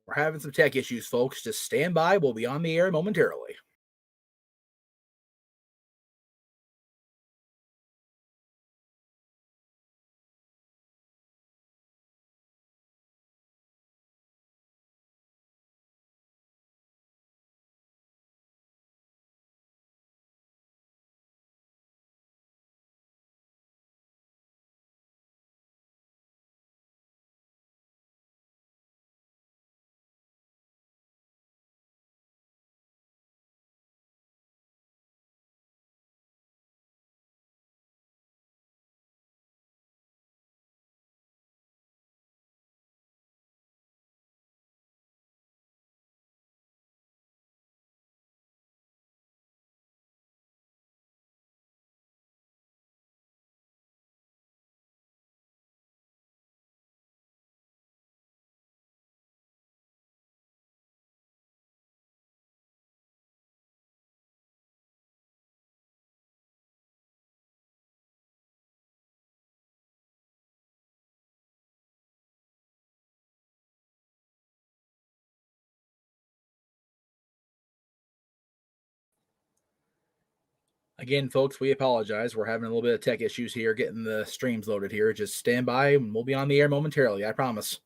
We're having some tech issues, folks. Just stand by. We'll be on the air momentarily. Again, folks, we apologize. We're having a little bit of tech issues here getting the streams loaded here. Just stand by and we'll be on the air momentarily. I promise.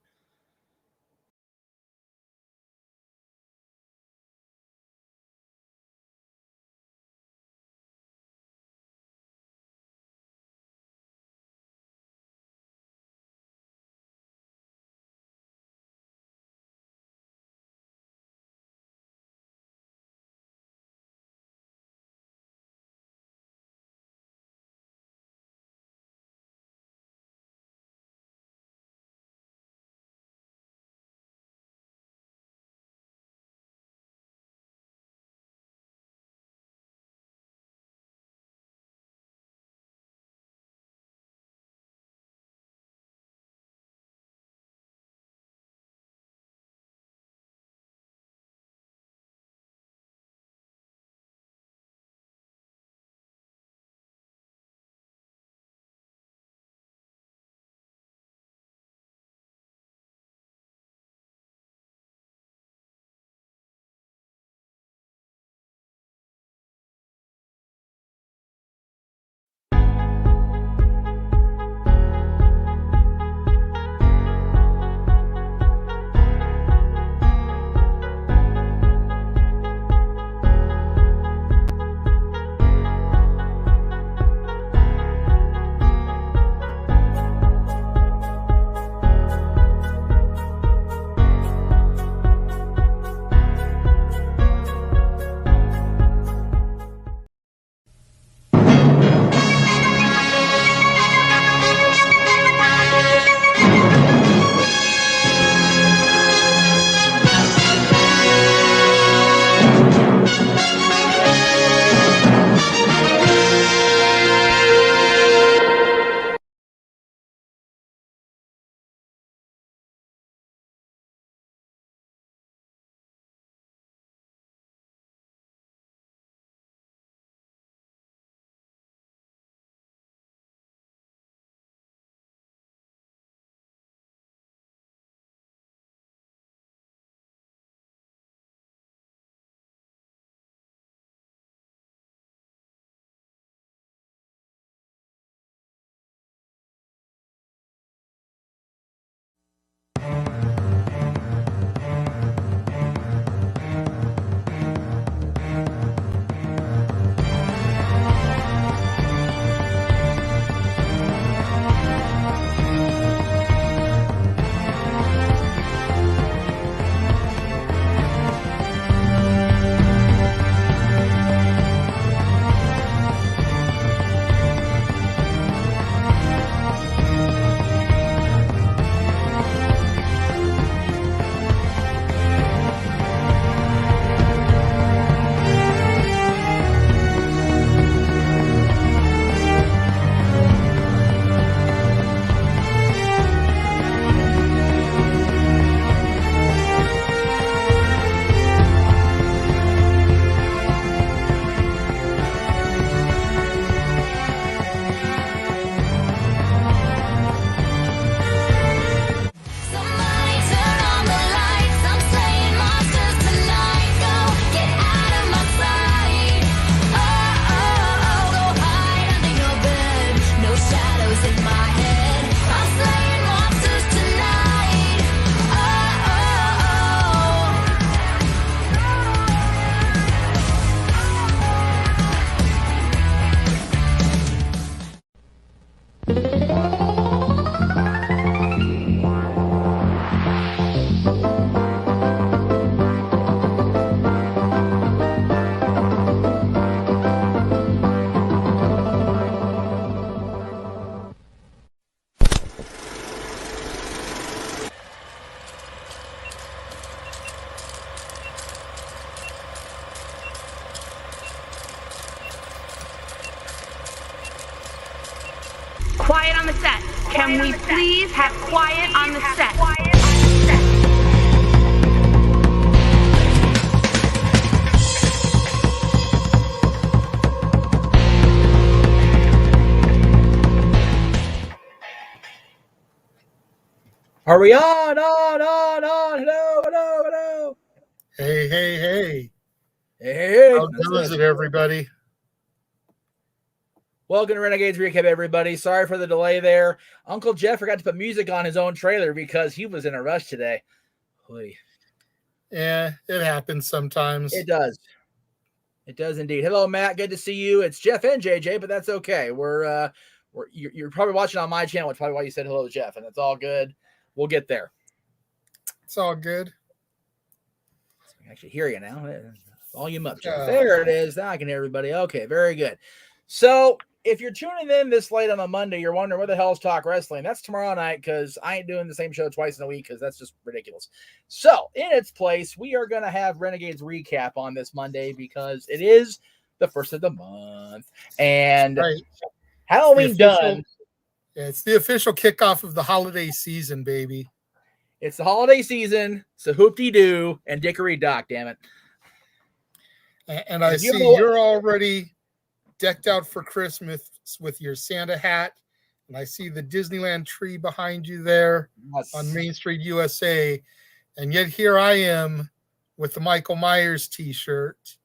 Can we please have quiet on the set? Are we on? Hello. Hey. Hey. How goes it, everybody? Welcome to Renegades Recap, everybody. Sorry for the delay there. Uncle Jeff forgot to put music on his own trailer because he was in a rush today. Oy. Yeah, it happens sometimes. It does. It does indeed. Hello, Matt. Good to see you. It's Jeff and JJ, but that's okay. You're probably watching on my channel, which is probably why you said hello to Jeff, and it's all good. We'll get there. It's all good. I can actually hear you now. Volume up, Jeff. There it is. Now I can hear everybody. Okay, very good. So if you're tuning in this late on a Monday, you're wondering where the hell's Talk Wrestling. That's tomorrow night because I ain't doing the same show twice in a week because that's just ridiculous. So in its place, we are going to have Renegades Recap on this Monday because it is the first of the month. And Halloween done. Yeah, it's the official kickoff of the holiday season, baby. It's the holiday season, so hoop-de-doo and dickory dock, damn it. And I see you're already decked out for Christmas with your Santa hat, and I see the Disneyland tree behind you there on Main Street, USA, and yet here I am with the Michael Myers t-shirt,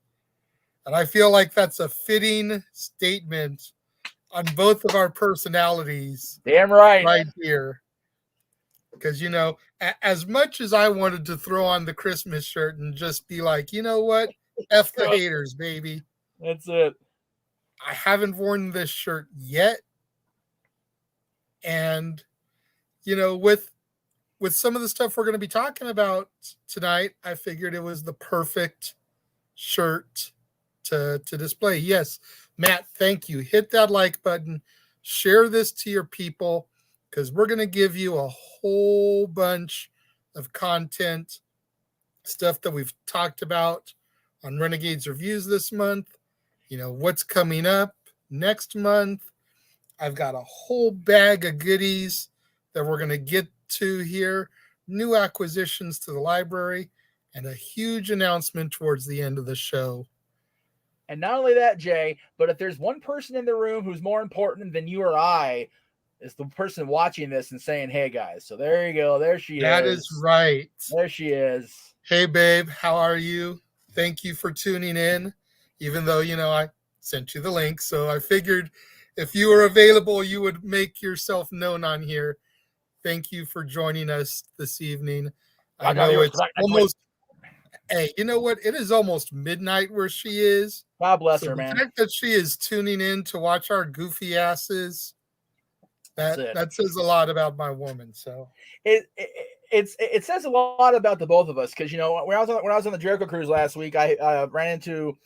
and I feel like that's a fitting statement on both of our personalities. Damn right. Right here. Because, you know, as much as I wanted to throw on the Christmas shirt and just be like, you know what, F the haters, baby. That's it. I haven't worn this shirt yet. And, you know, with some of the stuff we're going to be talking about tonight, I figured it was the perfect shirt to display. Yes, Matt, thank you. Hit that like button. Share this to your people because we're going to give you a whole bunch of content, stuff that we've talked about on Renegades Reviews this month. You know, what's coming up next month. I've got a whole bag of goodies that we're going to get to here, new acquisitions to the library, and a huge announcement towards the end of the show. And not only that, Jay, but if there's one person in the room who's more important than you or I, it's the person watching this and saying, hey, guys. So there you go. There she is. That is right. There she is. Hey, babe. How are you? Thank you for tuning in. Even though, you know, I sent you the link. So I figured if you were available, you would make yourself known on here. Thank you for joining us this evening. I know it's almost, hey, you know what? It is almost midnight where she is. God bless her, man. The fact that she is tuning in to watch our goofy asses, that says a lot about my woman. So it says a lot about the both of us because, you know, when I was on the Jericho cruise last week, I ran into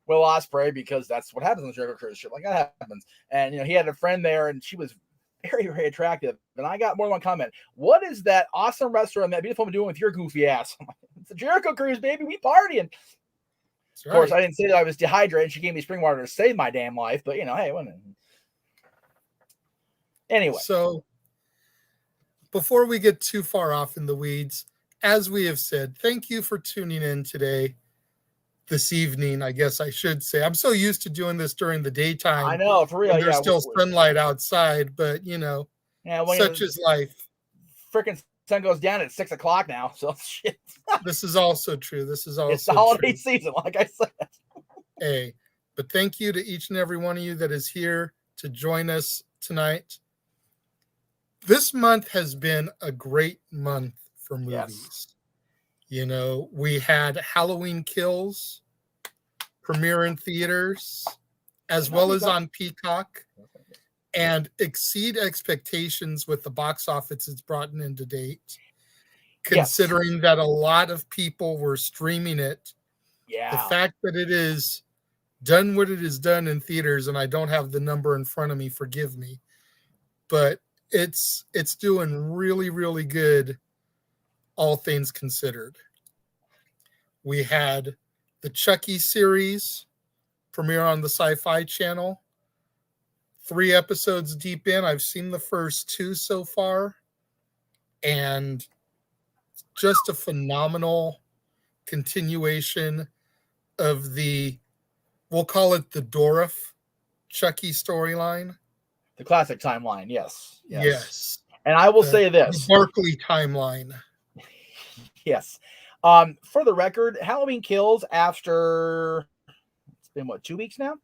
Will Ospreay because that's what happens on the Jericho cruise. Shit like that happens. And, you know, he had a friend there and she was very, very attractive. And I got more than one comment. What is that awesome restaurant and that beautiful woman doing with your goofy ass? I'm like, it's a Jericho cruise, baby. We partying. Of course, I didn't say that I was dehydrated. She gave me spring water to save my damn life. But, you know, hey, anyway. So before we get too far off in the weeds, as we have said, thank you for tuning in today. This evening, I guess I should say. I'm so used to doing this during the daytime. I know, for real. There's still sunlight outside, but you know, such is life. Freaking sun goes down at 6 o'clock now, so shit. This is also true. It's the holiday season, like I said. Hey, but thank you to each and every one of you that is here to join us tonight. This month has been a great month for movies. Yes. You know, we had Halloween Kills premiere in theaters, as well as on Peacock, and exceed expectations with the box office it's brought in to date, considering that a lot of people were streaming it. Yeah. The fact that it is done what it is done in theaters, and I don't have the number in front of me, forgive me, but it's doing really, really good, all things considered. We had the Chucky series premiere on the Sci-Fi Channel. 3 episodes deep in. I've seen the first 2 so far, and just a phenomenal continuation of we'll call it the Dorif Chucky storyline. The classic timeline, yes. Yes. And I will say this. The Barkley timeline. Yes. For the record, Halloween Kills, after it's been 2 weeks now?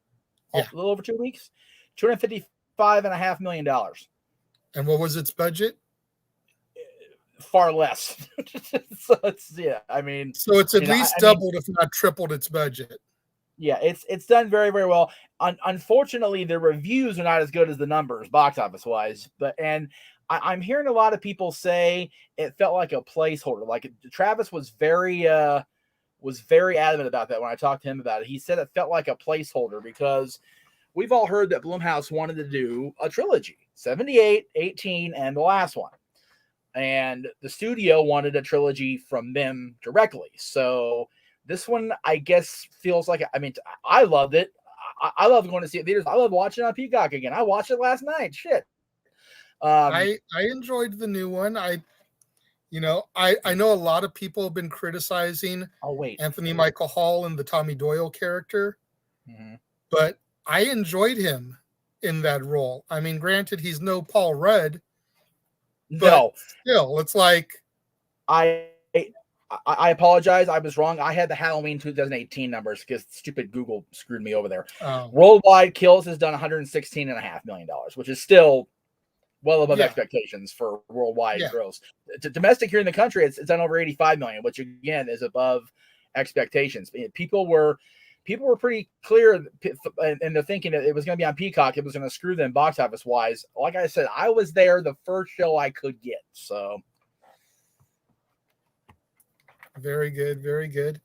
Yeah. A little over 2 weeks. $255.5 million. And what was its budget? Far less. So it's I mean, so it's at least doubled, if not tripled, its budget. Yeah, it's done very, very well. Unfortunately, the reviews are not as good as the numbers, box office wise. And I'm hearing a lot of people say it felt like a placeholder. Like Travis was very adamant about that when I talked to him about it. He said it felt like a placeholder because we've all heard that Blumhouse wanted to do a trilogy, 78, 18, and the last one. And the studio wanted a trilogy from them directly. So this one, I guess, feels like, I mean, I loved it. I love going to see it in theaters. I love watching it on Peacock again. I watched it last night. Shit. I enjoyed the new one. I know a lot of people have been criticizing Anthony Michael Hall and the Tommy Doyle character, but I enjoyed him in that role. I mean, granted, he's no Paul Rudd, but still, it's like I apologize. I was wrong. I had the Halloween 2018 numbers because stupid Google screwed me over there. Worldwide Kills has done $116.5 million, which is still well above expectations for worldwide gross. Domestic here in the country, it's done over 85 million, which again is above expectations. People were pretty clear in their thinking that it was going to be on Peacock. It was going to screw them box office wise. Like I said, I was there the first show I could get. So very good, very good.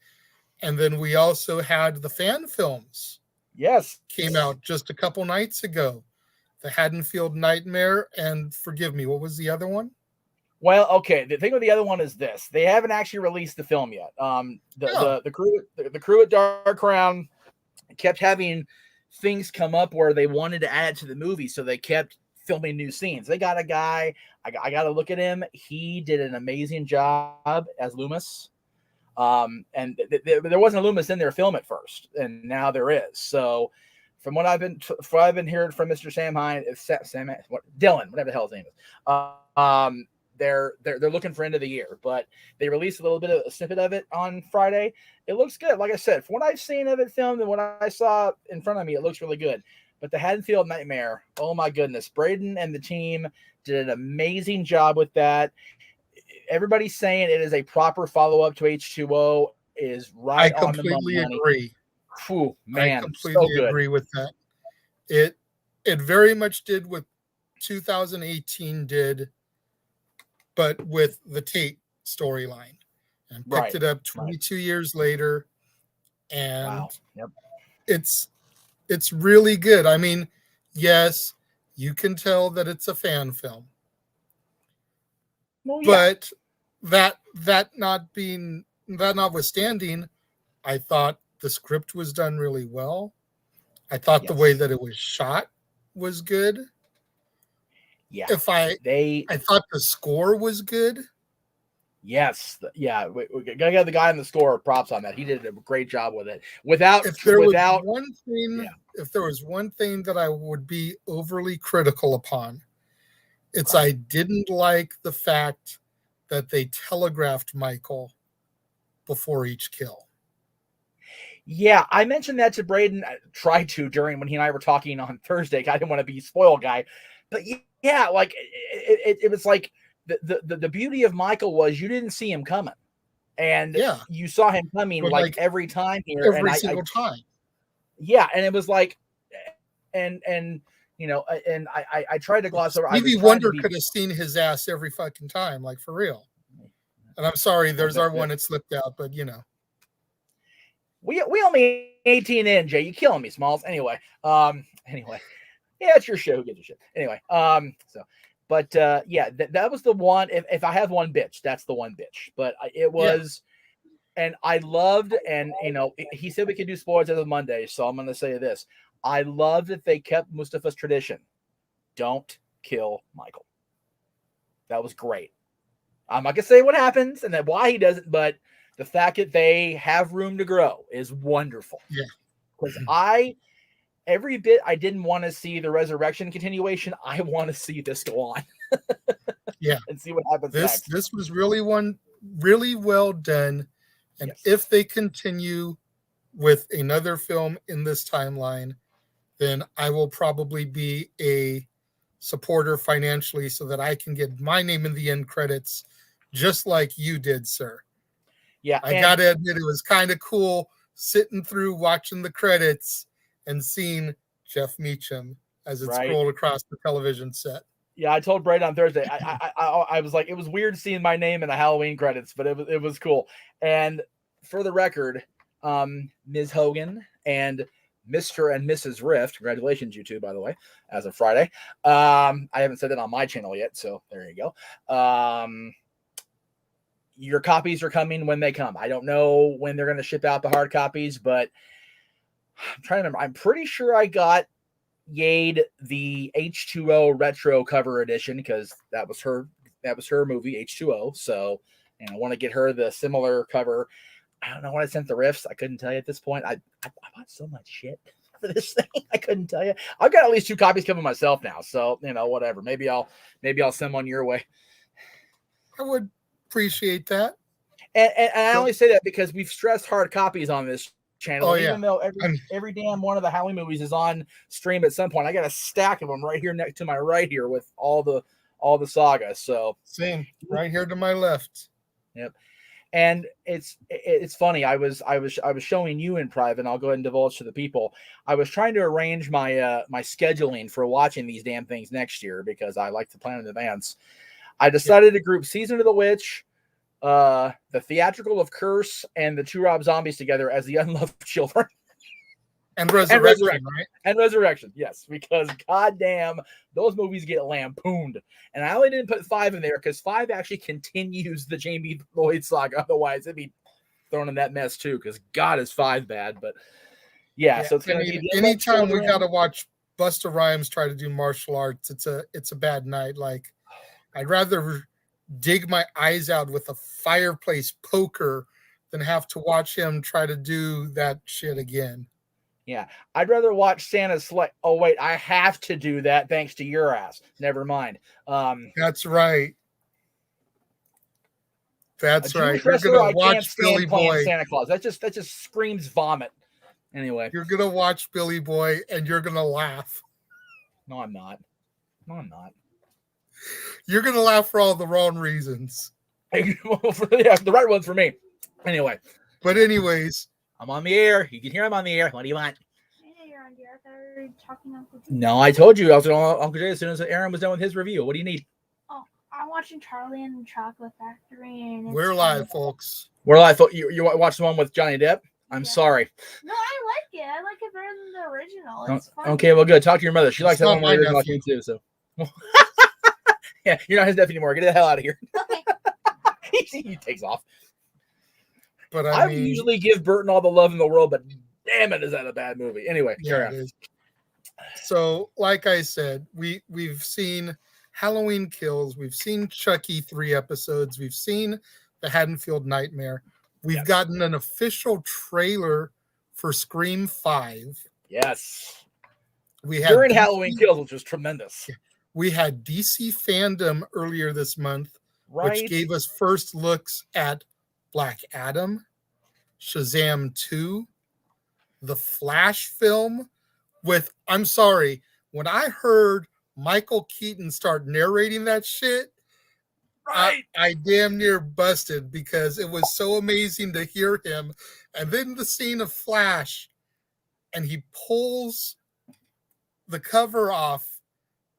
And then we also had the fan films. Yes, came out just a couple nights ago. The Haddonfield Nightmare, and forgive me, what was the other one? Well, okay. The thing with the other one is this: they haven't actually released the film yet. The crew at Dark Crown kept having things come up where they wanted to add it to the movie, so they kept filming new scenes. They got a guy. I got to look at him. He did an amazing job as Loomis. And there wasn't a Loomis in their film at first, and now there is. So, from what I've been hearing from Mr. Dylan, whatever the hell his name is, they're looking for end of the year, but they released a little bit of a snippet of it on Friday. It looks good. Like I said, from what I've seen of it filmed and what I saw in front of me, it looks really good. But the Haddonfield Nightmare, oh my goodness, Braden and the team did an amazing job with that. Everybody's saying it is a proper follow-up to H2O. Is right on the money. I completely agree. Whew, man, I completely agree with that. It very much did what 2018 did, but with the Tate storyline, and picked it up 22 years later, and it's really good. I mean, yes, you can tell that it's a fan film, but that notwithstanding, I thought the script was done really well. I thought the way that it was shot was good. Yeah. I thought the score was good. Yes. Yeah. We gotta give the guy in the score props on that. He did a great job with it. If there was one thing that I would be overly critical upon, it's I didn't like the fact that they telegraphed Michael before each kill. Yeah, I mentioned that to Braden. I tried to during when he and I were talking on Thursday. I didn't want to be spoiled guy, but yeah, like it was like the beauty of Michael was you didn't see him coming, and you saw him coming like every time here, every single time. Yeah, and it was like, and you know, and I tried to gloss over. Stevie Wonder could have seen his ass every fucking time, like for real. And I'm sorry, there's our one that slipped out, but you know. We only 18 in, Jay. You killing me, Smalls. Anyway. Yeah, it's your show. Who gives a shit? Anyway. That was the one. If I have one bitch, that's the one bitch. But it was, and I loved, and you know, he said we could do spoilers as of Monday, so I'm going to say this. I love that they kept Mustafa's tradition. Don't kill Michael. That was great. I'm not gonna say what happens and then why he doesn't, but the fact that they have room to grow is wonderful. Yeah. Because every bit I didn't want to see the resurrection continuation, I want to see this go on. Yeah. And see what happens next. This was really well done. And Yes. if they continue with another film in this timeline, then I will probably be a supporter financially so that I can get my name in the end credits, just like you did, sir. Yeah. I gotta admit, it was kind of cool sitting through watching the credits and seeing Jeff Meacham as it scrolled across the television set. Yeah, I told Brad on Thursday. I was like, it was weird seeing my name in the Halloween credits, but it was cool. And for the record, Ms. Hogan and Mr. and Mrs. Rift, congratulations, you two, by the way, as of Friday. I haven't said that on my channel yet, so there you go. Your copies are coming when they come. I don't know when they're going to ship out the hard copies, but I'm trying to remember. I'm pretty sure I got Yade the H2O retro cover edition because that was her movie H2O. So, and I want to get her the similar cover. I don't know when I sent the riffs. I couldn't tell you at this point. I bought so much shit for this thing. I couldn't tell you. I've got at least 2 copies coming myself now. So, whatever. Maybe I'll send one your way. I would appreciate that. And I only say that because we've stressed hard copies on this channel. Even though every damn one of the Halloween movies is on stream at some point, I got a stack of them right here next to my right here with all the saga. So same right here to my left. Yep. And it's funny. I was showing you in private, and I'll go ahead and divulge to the people. I was trying to arrange my my scheduling for watching these damn things next year because I like to plan in advance. I decided to group Season of the Witch, the theatrical of Curse, and the 2 Rob Zombies together as the Unloved Children. And Resurrection, right? And Resurrection, yes, because goddamn, those movies get lampooned. And I only didn't put 5 in there because 5 actually continues the Jamie Lloyd saga. Otherwise, it'd be thrown in that mess too. Because God, is 5 bad? But yeah, so it's gonna be anytime we gotta watch Busta Rhymes try to do martial arts, it's a bad night. Like, I'd rather dig my eyes out with a fireplace poker than have to watch him try to do that shit again. Yeah, I'd rather watch Santa's Sleigh. Oh wait, I have to do that thanks to your ass. Never mind. That's right. That's right. You're gonna watch Billy Boy. Santa Claus. That just screams vomit. Anyway, you're gonna watch Billy Boy and you're gonna laugh. No, I'm not. You're gonna laugh for all the wrong reasons. Yeah, the right ones for me. Anyway. But anyways. I'm on the air. You can hear I'm on the air. What do you want? Hey, you're on the air. I thought we were talking Uncle Jay. No, I told you I was going to Uncle Jay as soon as Aaron was done with his review. What do you need? Oh, I'm watching Charlie and the Chocolate Factory. And we're live, folks. We're live. You watched the one with Johnny Depp? I'm sorry. No, I like it. I like it better than the original. It's fun. Okay, well, good. Talk to your mother. She likes that one with the original too. So, yeah, you're not his nephew anymore. Get the hell out of here. Okay. He takes off. But I mean, usually give Burton all the love in the world, but damn it, is that a bad movie? Anyway, yeah, it is. So, like I said, we've seen Halloween Kills, we've seen Chucky 3 episodes, we've seen the Haddonfield Nightmare, we've gotten an official trailer for Scream 5. Yes, we had during Halloween Kills, which was tremendous. We had DC Fandom earlier this month, which gave us first looks at Black Adam, Shazam 2, the Flash film with, I'm sorry, when I heard Michael Keaton start narrating that shit, I damn near busted because it was so amazing to hear him. And then the scene of Flash, and he pulls the cover off,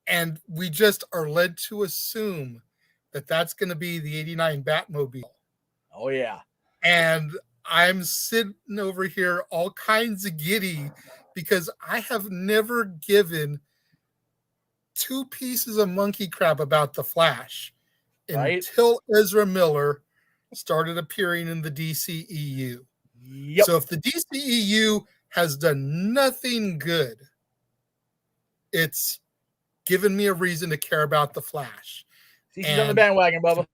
and we just are led to assume that that's going to be the 89 Batmobile. Oh, yeah. And I'm sitting over here all kinds of giddy because I have never given 2 pieces of monkey crap about the Flash until Ezra Miller started appearing in the DCEU. Yep. So if the DCEU has done nothing good it's given me a reason to care about the Flash. See, she's on the bandwagon, Bubba.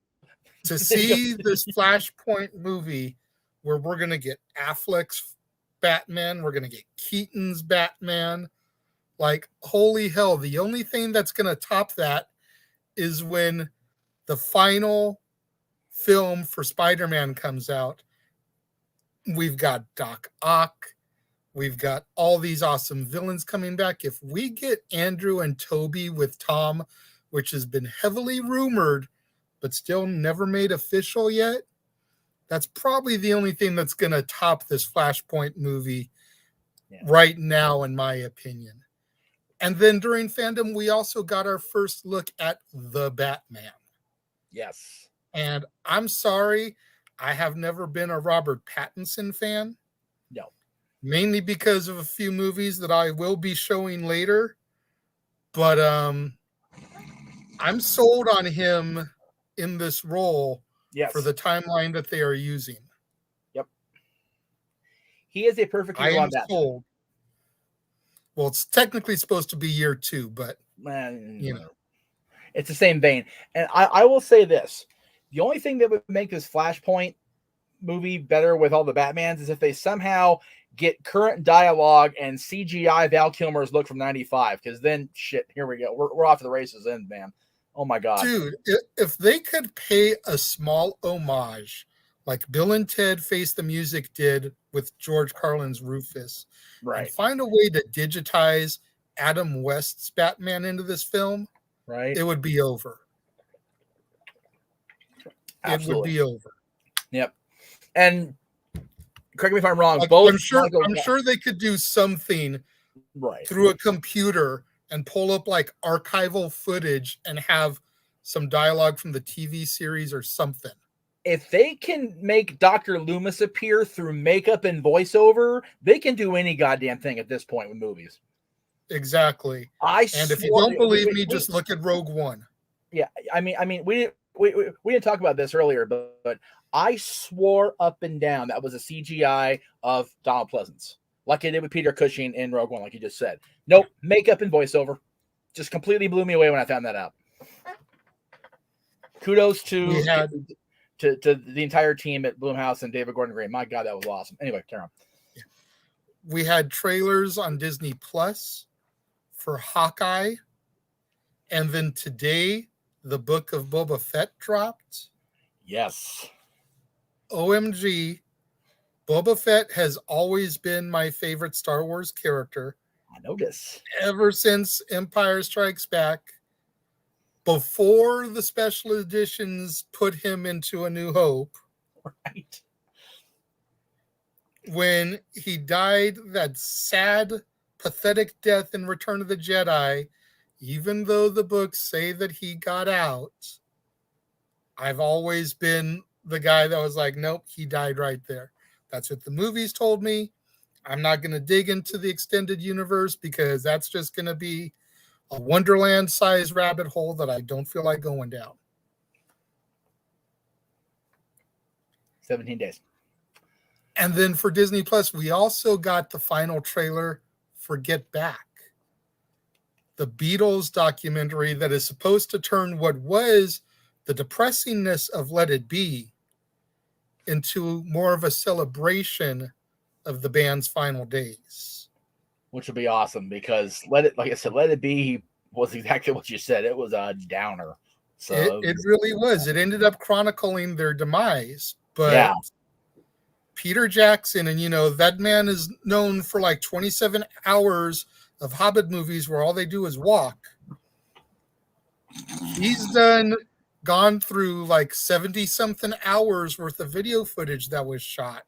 To see this Flashpoint movie where we're going to get Affleck's Batman, we're going to get Keaton's Batman, like, holy hell, the only thing that's going to top that is when the final film for Spider-Man comes out. We've got Doc Ock. We've got all these awesome villains coming back. If we get Andrew and Toby with Tom, which has been heavily rumored, but still never made official yet, that's probably the only thing that's going to top this Flashpoint movie right now, in my opinion. And then during fandom, we also got our first look at the Batman. Yes. And I'm sorry, I have never been a Robert Pattinson fan. No. Mainly because of a few movies that I will be showing later. But I'm sold on him in this role for the timeline that they are using. Yep. He is a perfect hero on that. Sold. Well, it's technically supposed to be year 2, but you know, it's the same vein. And I will say this: the only thing that would make this Flashpoint movie better with all the Batmans is if they somehow get current dialogue and CGI Val Kilmer's look from '95. Because then, shit, here we go. We're off to the races, then, man. Oh my god, dude! If they could pay a small homage, like Bill and Ted Face the Music did with George Carlin's Rufus, right? And find a way to digitize Adam West's Batman into this film, right? It would be over. Absolutely. It would be over. Yep. And correct me if I'm wrong. Like, both I'm sure they could do something through a computer and pull up like archival footage and have some dialogue from the TV series or something. If they can make Dr. Loomis appear through makeup and voiceover, they can do any goddamn thing at this point with movies. Exactly. And if you don't believe me, just look at Rogue One. Yeah, I mean, we didn't talk about this earlier, but I swore up and down that was a CGI of Donald Pleasance, like it did with Peter Cushing in Rogue One, like you just said. Nope, makeup and voiceover. Just completely blew me away when I found that out. Kudos to the entire team at Blumhouse and David Gordon Green. My God, that was awesome. Anyway, carry on. Yeah. We had trailers on Disney Plus for Hawkeye. And then today, the Book of Boba Fett dropped. Yes. OMG. Boba Fett has always been my favorite Star Wars character. I notice. Ever since Empire Strikes Back. Before the special editions put him into A New Hope. Right. When he died that sad, pathetic death in Return of the Jedi, even though the books say that he got out, I've always been the guy that was like, nope, he died right there. That's what the movies told me. I'm not going to dig into the extended universe because that's just going to be a Wonderland-sized rabbit hole that I don't feel like going down. 17 days. And then for Disney Plus, we also got the final trailer for Get Back, the Beatles documentary that is supposed to turn what was the depressingness of Let It Be into more of a celebration of the band's final days. Which would be awesome because Let It Be was exactly what you said. It was a downer. So it really was. It ended up chronicling their demise. But Peter Jackson, and that man is known for like 27 hours of Hobbit movies where all they do is walk. He's gone through like 70-something hours worth of video footage that was shot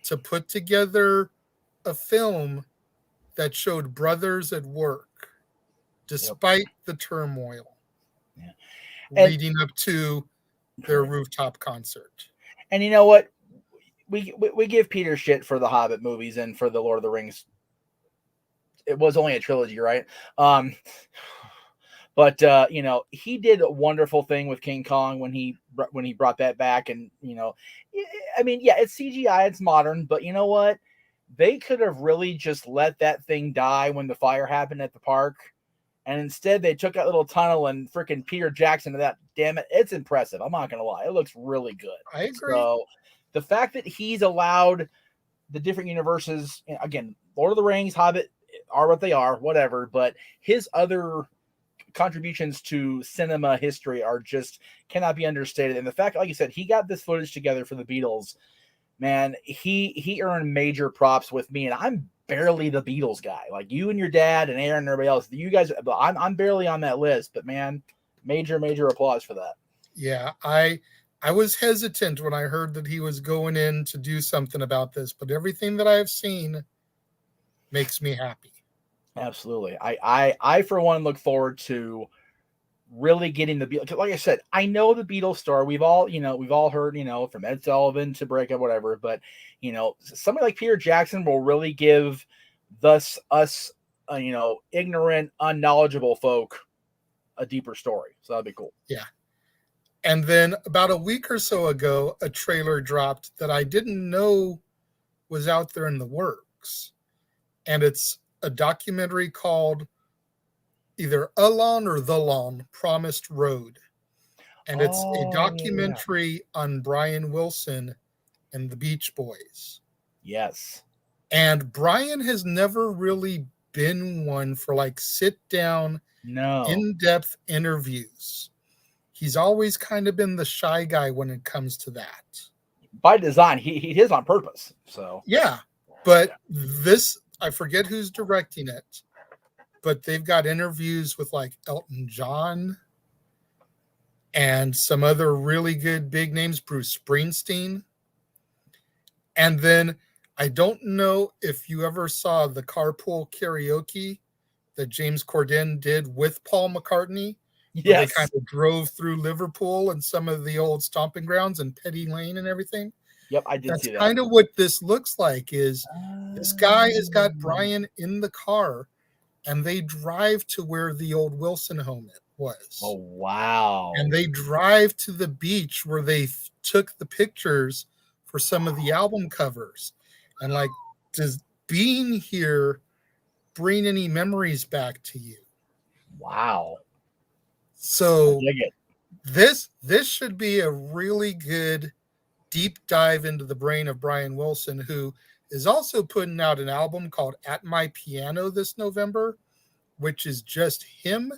to put together a film that showed brothers at work despite the turmoil leading up to their rooftop concert. And you know what? We give Peter shit for the Hobbit movies and for the Lord of the Rings. It was only a trilogy, right? But he did a wonderful thing with King Kong when he brought that back, and it's CGI, it's modern, but you know what? they could have really just let that thing die when the fire happened at the park. And instead, they took that little tunnel and freaking Peter Jackson to that. Damn it. It's impressive. I'm not going to lie. It looks really good. I agree. So the fact that he's allowed the different universes, again, Lord of the Rings, Hobbit are what they are, whatever. But his other contributions to cinema history are just cannot be understated. And the fact, like you said, he got this footage together for the Beatles. Man, he earned major props with me, and I'm barely the Beatles guy. Like you and your dad and Aaron and everybody else, you guys, I'm barely on that list. But man, major applause for that. Yeah, I was hesitant when I heard that he was going in to do something about this, but everything that I've seen makes me happy. Absolutely, I for one look forward to really getting the Beatles. Like I said, I know the Beatles story. We've all heard, from Ed Sullivan to breakup, whatever. But somebody like Peter Jackson will really give us, ignorant, unknowledgeable folk a deeper story. So that'd be cool. Yeah. And then about a week or so ago, a trailer dropped that I didn't know was out there in the works. And it's a documentary called either Alon or The Lawn, Promised Road. And it's a documentary on Brian Wilson and the Beach Boys. Yes. And Brian has never really been one for like sit down, in-depth interviews. He's always kind of been the shy guy when it comes to that. By design, he is on purpose. So yeah, but this, I forget who's directing it, but they've got interviews with like Elton John and some other really good big names, Bruce Springsteen. And then I don't know if you ever saw the carpool karaoke that James Corden did with Paul McCartney. Yes. They kind of drove through Liverpool and some of the old stomping grounds and Petty Lane and everything. Yep, I did see that. That's kind of what this looks like. Is this guy has got Brian in the car, and they drive to where the old Wilson home was. Oh, wow. And they drive to the beach where they took the pictures for some of the album covers. And like, does being here bring any memories back to you? Wow. So this should be a really good deep dive into the brain of Brian Wilson, who is also putting out an album called At My Piano this November, which is just him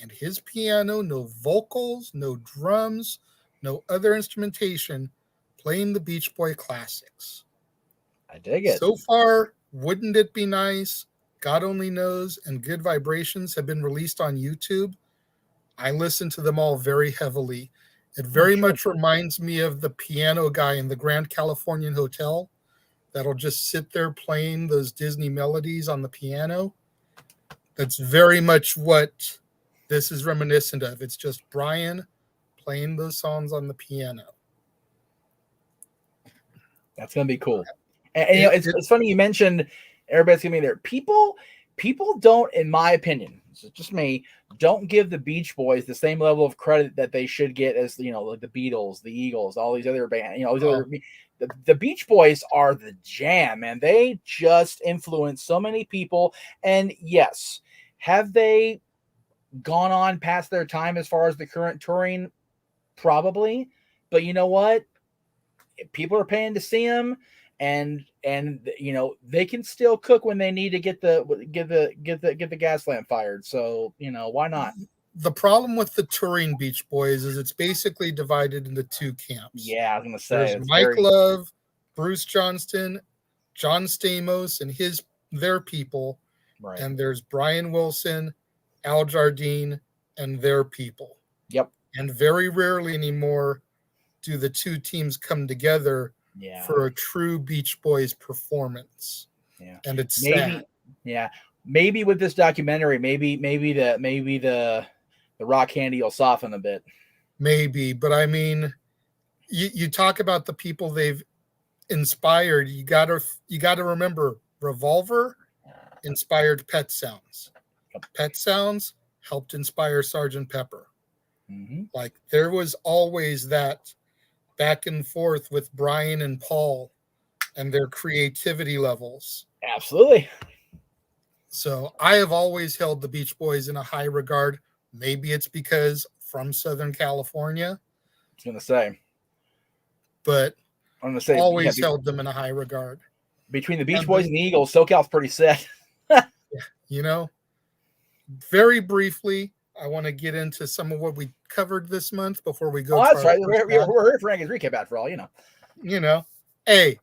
and his piano, no vocals, no drums, no other instrumentation, playing the Beach Boy classics. I dig it. So far, Wouldn't It Be Nice, God Only Knows, and Good Vibrations have been released on YouTube. I listen to them all very heavily. It very much reminds me of the piano guy in the Grand Californian Hotel that'll just sit there playing those Disney melodies on the piano. That's very much what this is reminiscent of. It's just Brian playing those songs on the piano. That's going to be cool. And it's funny you mentioned everybody's going to be there. People don't, in my opinion, it's just me, don't give the Beach Boys the same level of credit that they should get as, like the Beatles, the Eagles, all these other bands, the Beach Boys are the jam, man. They just influence so many people. And yes, have they gone on past their time as far as the current touring? Probably. But you know what? People are paying to see them. And they can still cook when they need to get the gas lamp fired. So why not? The problem with the touring Beach Boys is it's basically divided into two camps. Yeah, I was gonna say there's Mike Love, Bruce Johnston, John Stamos, and their people, right? And there's Brian Wilson, Al Jardine, and their people. Yep. And very rarely anymore do the two teams come together. Yeah. For a true Beach Boys performance. Yeah. And it's sad. Yeah. Maybe with this documentary, maybe the rock candy will soften a bit. Maybe, but I mean, you talk about the people they've inspired. You gotta remember Revolver inspired Pet Sounds. Pet Sounds helped inspire Sgt. Pepper. Mm-hmm. Like there was always that back and forth with Brian and Paul and their creativity levels. Absolutely. So I have always held the Beach Boys in a high regard. Maybe it's because from Southern California, I was gonna say. but I'm gonna say always held them in a high regard. Between the Beach Boys and the Eagles, SoCal's pretty set. You know, very briefly, I want to get into some of what we covered this month before we go. Oh, that's right. We're here for Renegade's recap, after all. You know, hey,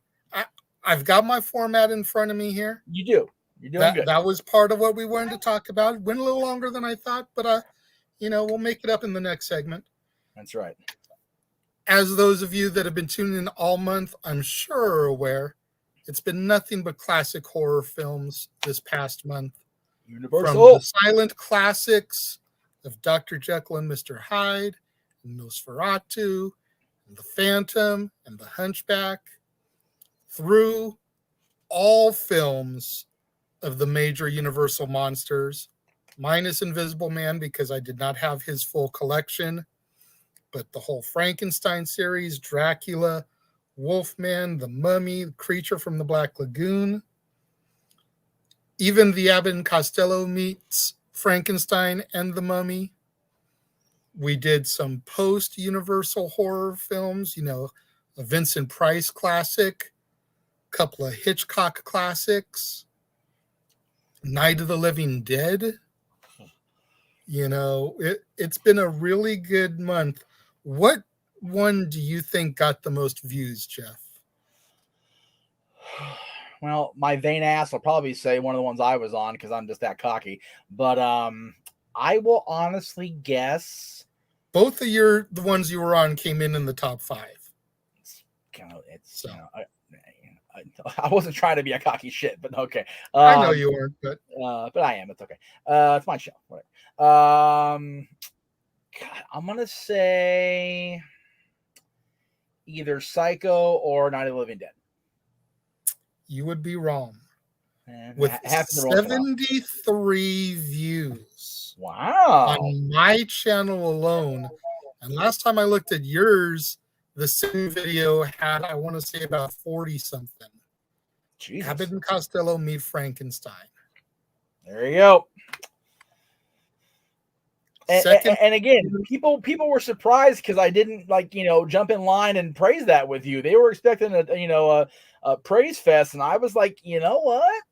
I've got my format in front of me here. You do. You're doing good. That was part of what we wanted to talk about. It went a little longer than I thought, but we'll make it up in the next segment. That's right. As those of you that have been tuning in all month, I'm sure are aware, it's been nothing but classic horror films this past month. Universal. From the silent classics of Dr. Jekyll and Mr. Hyde, and Nosferatu, and The Phantom, and The Hunchback, through all films of the major Universal monsters, minus Invisible Man because I did not have his full collection, but the whole Frankenstein series, Dracula, Wolfman, The Mummy, Creature from the Black Lagoon, even the Abbott and Costello meets Frankenstein and The Mummy. We did some post-Universal horror films, a Vincent Price classic, a couple of Hitchcock classics, Night of the Living Dead. It's been a really good month. What one do you think got the most views, Jeff? Well, my vain ass will probably say one of the ones I was on because I'm just that cocky. But I will honestly guess both of the ones you were on came in the top 5. I wasn't trying to be a cocky shit, but okay. I know you weren't, but I am. It's okay. It's my show. Whatever. God, I'm gonna say either Psycho or Night of the Living Dead. You would be wrong. With 73 views. Wow. On my channel alone. And last time I looked at yours, the same video had, I want to say, about 40 something. Jesus. Abbott and Costello meet Frankenstein. There you go. And again, people were surprised because I didn't jump in line and praise that with you. They were expecting a praise fest, and I was like, you know what?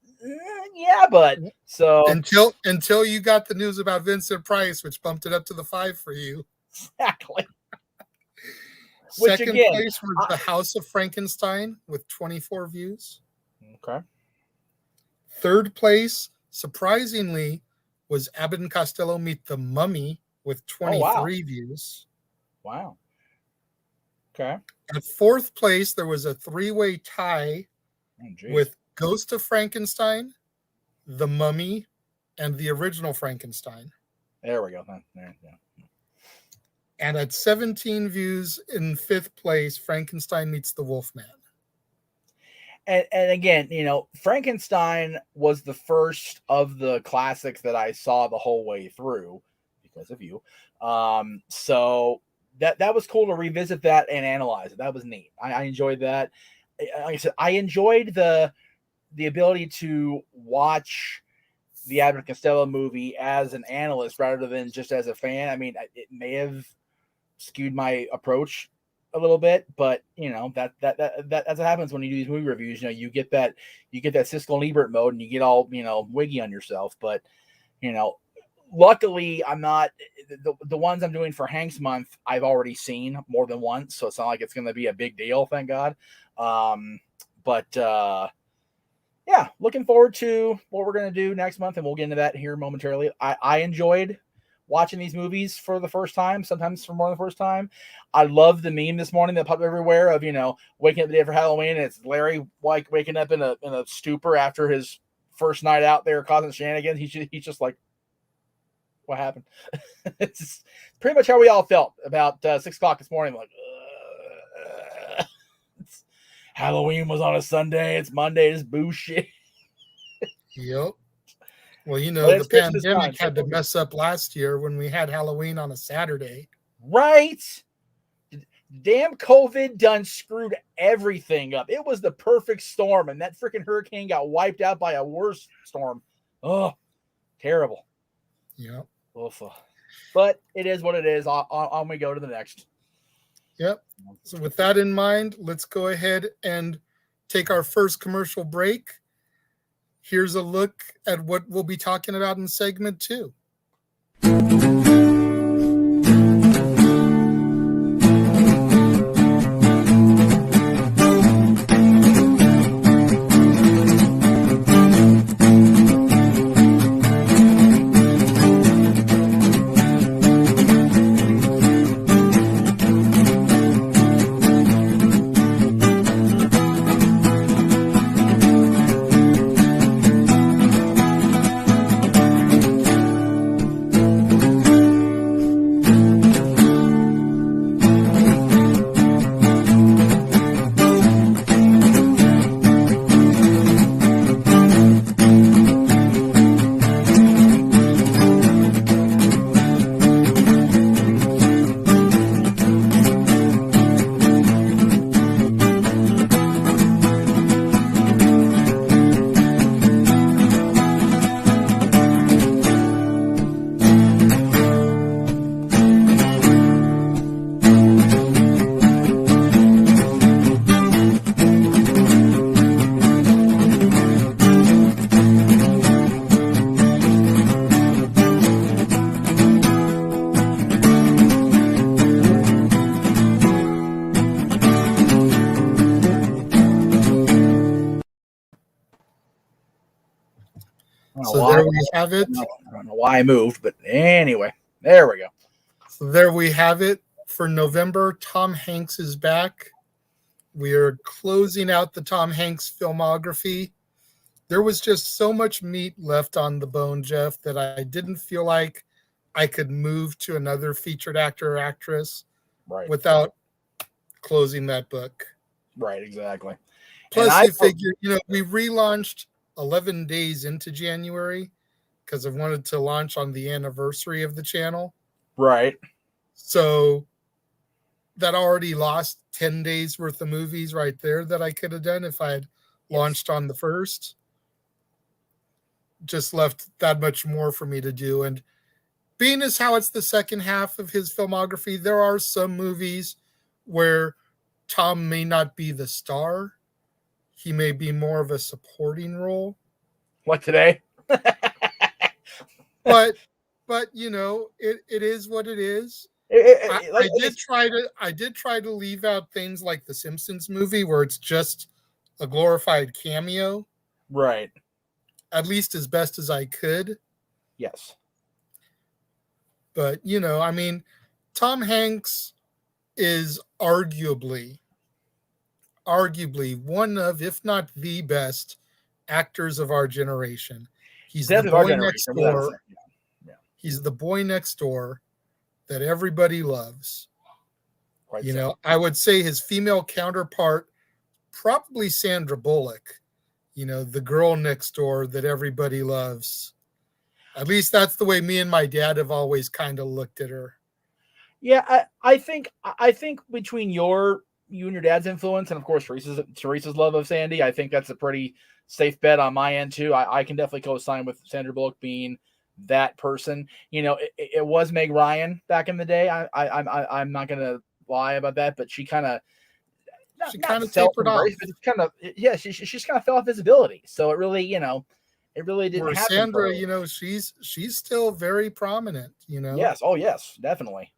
Yeah, but so until you got the news about Vincent Price, which bumped it up to the 5 for you. Exactly. Second place was The House of Frankenstein with 24 views. Okay. Third place, surprisingly, was Abbott and Costello meet The Mummy with 23 views. Wow. Okay. At fourth place, there was a 3-way tie with Ghost of Frankenstein, The Mummy, and the original Frankenstein. There we go. Yeah. And at 17 views in fifth place, Frankenstein meets the Wolfman. And again, Frankenstein was the first of the classics that I saw the whole way through because of you. So that was cool to revisit that and analyze it. That was neat. I enjoyed that. Like I said, I enjoyed the ability to watch the Abbott and Costello movie as an analyst rather than just as a fan. I mean, it may have skewed my approach a little bit, but that's what happens when you do these movie reviews. You get that Siskel and Ebert mode and you get all wiggy on yourself. But luckily I'm not the ones I'm doing for Hank's month I've already seen more than once, so it's not like it's going to be a big deal, thank God. Yeah, looking forward to what we're going to do next month, and we'll get into that here momentarily. I enjoyed watching these movies for the first time, sometimes for more than the first time. I love the meme this morning that popped everywhere of, waking up the day for Halloween, and it's Larry waking up in a stupor after his first night out there causing shenanigans. He's just like, what happened? It's just pretty much how we all felt about 6 o'clock this morning. Like, Halloween was on a Sunday. It's Monday. It's bullshit. Yep. Well, the pandemic had to mess up last year when we had Halloween on a Saturday. Right. damn COVID done screwed everything up. It was the perfect storm, and that freaking hurricane got wiped out by a worse storm. Oh, terrible. Yep. Oof. But it is what it is. On we go to the next. Yep. So with that in mind, let's go ahead and take our first commercial break. Here's a look at what we'll be talking about in segment 2. So there we have it. I don't know why I moved, but anyway, there we go. So there we have it for November. Tom Hanks is back. We are closing out the Tom Hanks filmography. There was just so much meat left on the bone, Jeff, that I didn't feel like I could move to another featured actor or actress without closing that book. Right, exactly. Plus, you figure, we relaunched 11 days into January because I wanted to launch on the anniversary of the channel. Right. So that already lost 10 days worth of movies right there that I could have done if I had launched on the first. Just left that much more for me to do. And being as how it's the second half of his filmography, there are some movies where Tom may not be the star. He may be more of a supporting role. What today? but it is what it is. I did try to leave out things like the Simpsons movie where it's just a glorified cameo. Right. At least as best as I could. Yes. But, Tom Hanks is arguably one of, if not the best actors of our generation. He's the boy next door. Yeah. He's the boy next door that everybody loves. I would say his female counterpart, probably Sandra Bullock, the girl next door that everybody loves. At least that's the way me and my dad have always kind of looked at her. Yeah, I think between you and your dad's influence and of course Teresa's love of Sandy, I think that's a pretty safe bet on my end too. I can definitely co-sign with Sandra Bullock being that person. It was Meg Ryan back in the day. I'm not gonna lie about that, but she kind of tapered off. But she's kind of fell off visibility. So it really didn't happen. Sandra, she's still very prominent. Yes. Oh yes, definitely.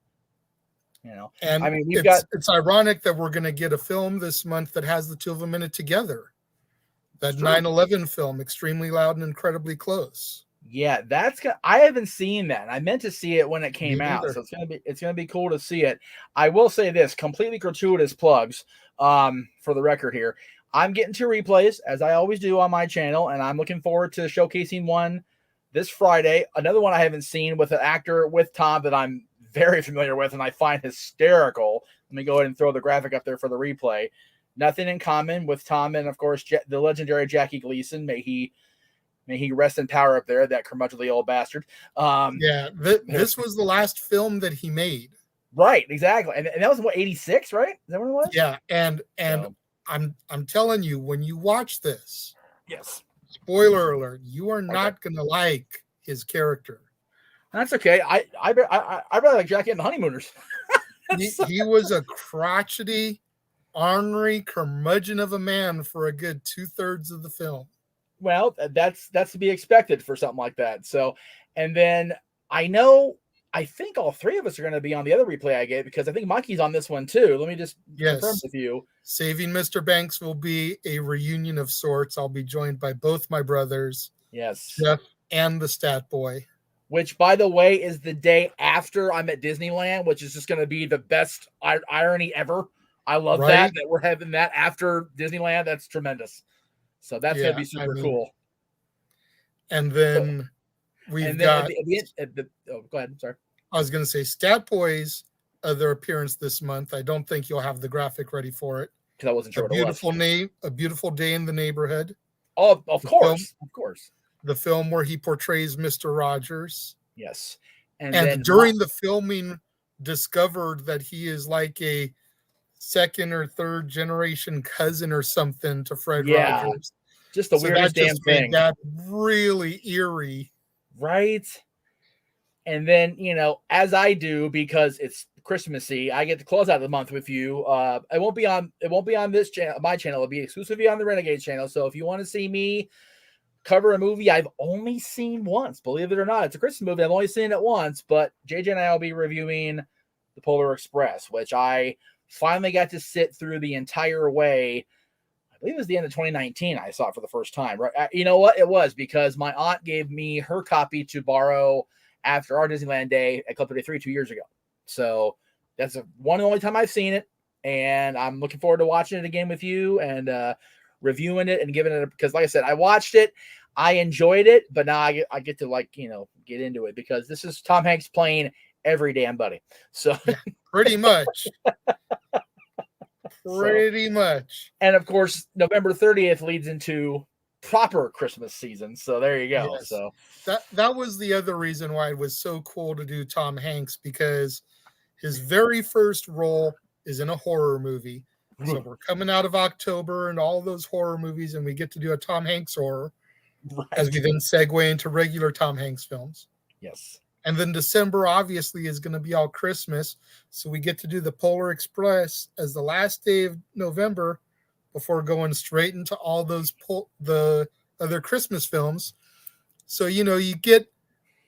And I mean, it's ironic that we're going to get a film this month that has the two of them in it together. That 9/11 film, Extremely Loud and Incredibly Close. Yeah, I haven't seen that. I meant to see it when it came out, so it's gonna be cool to see it. I will say this: completely gratuitous plugs. For the record here, I'm getting 2 replays as I always do on my channel, and I'm looking forward to showcasing one this Friday. Another one I haven't seen with an actor with Tom that I'm very familiar with and I find hysterical. Let me go ahead and throw the graphic up there for the replay. Nothing in Common with Tom and of course the legendary Jackie Gleason. May he rest in power up there, that curmudgeonly old bastard. This was the last film that he made. Right, exactly. And that was what, 86, right? Is that what it was? Yeah, and So, I'm telling you, when you watch this, yes. spoiler alert, you are Okay. not gonna like his character. That's okay. I really like Jackie and the Honeymooners. He was a crotchety, ornery curmudgeon of a man for a good 2/3 of the film. Well, that's to be expected for something like that. So, and then I think all three of us are going to be on the other replay I gave because I think Mikey's on this one too. Let me just confirm Yes. with you. Saving Mr. Banks will be a reunion of sorts. I'll be joined by both my brothers, Yes. Jeff and the Stat Boy. Which, by the way, is the day after I'm at Disneyland, which is just going to be the best irony ever. I love that we're having that after Disneyland. That's tremendous. So that's going to be super cool. And then we've got. Go ahead. I'm sorry. I was going to say Stat Boy's other appearance this month. I don't think you'll have the graphic ready for it. Because I wasn't sure what it was. A Beautiful Day in the Neighborhood. Oh, of course. The film where he portrays Mr. Rogers. Yes. And then during the filming, discovered that he is like a second or third generation cousin or something to Fred Rogers. Just the weirdest damn thing. That really eerie. Right. And then, as I do, because it's Christmassy, I get to close out the month with you. It won't be on this channel, my channel. It'll be exclusively on the Renegade channel. So if you want to see me cover a movie I've only seen once, believe it or not, it's a Christmas movie. I've only seen it once, but JJ and I will be reviewing The Polar Express, which I finally got to sit through the entire way. I believe it was the end of 2019. I saw it for the first time. Right? You know what? It was because my aunt gave me her copy to borrow after our Disneyland day at Club 33 2 years ago. So that's one and only time I've seen it. And I'm looking forward to watching it again with you and reviewing it and giving it because like I said, I watched it. I enjoyed it, but now I get to get into it because this is Tom Hanks playing every damn buddy. So pretty much. Pretty much. And of course, November 30th leads into proper Christmas season. So there you go. Yes. So that was the other reason why it was so cool to do Tom Hanks, because his very first role is in a horror movie. So we're coming out of October and all those horror movies, and we get to do a Tom Hanks horror as we then segue into regular Tom Hanks films. Yes. And then December obviously is going to be all Christmas. So we get to do the Polar Express as the last day of November before going straight into all those the other Christmas films. So, you get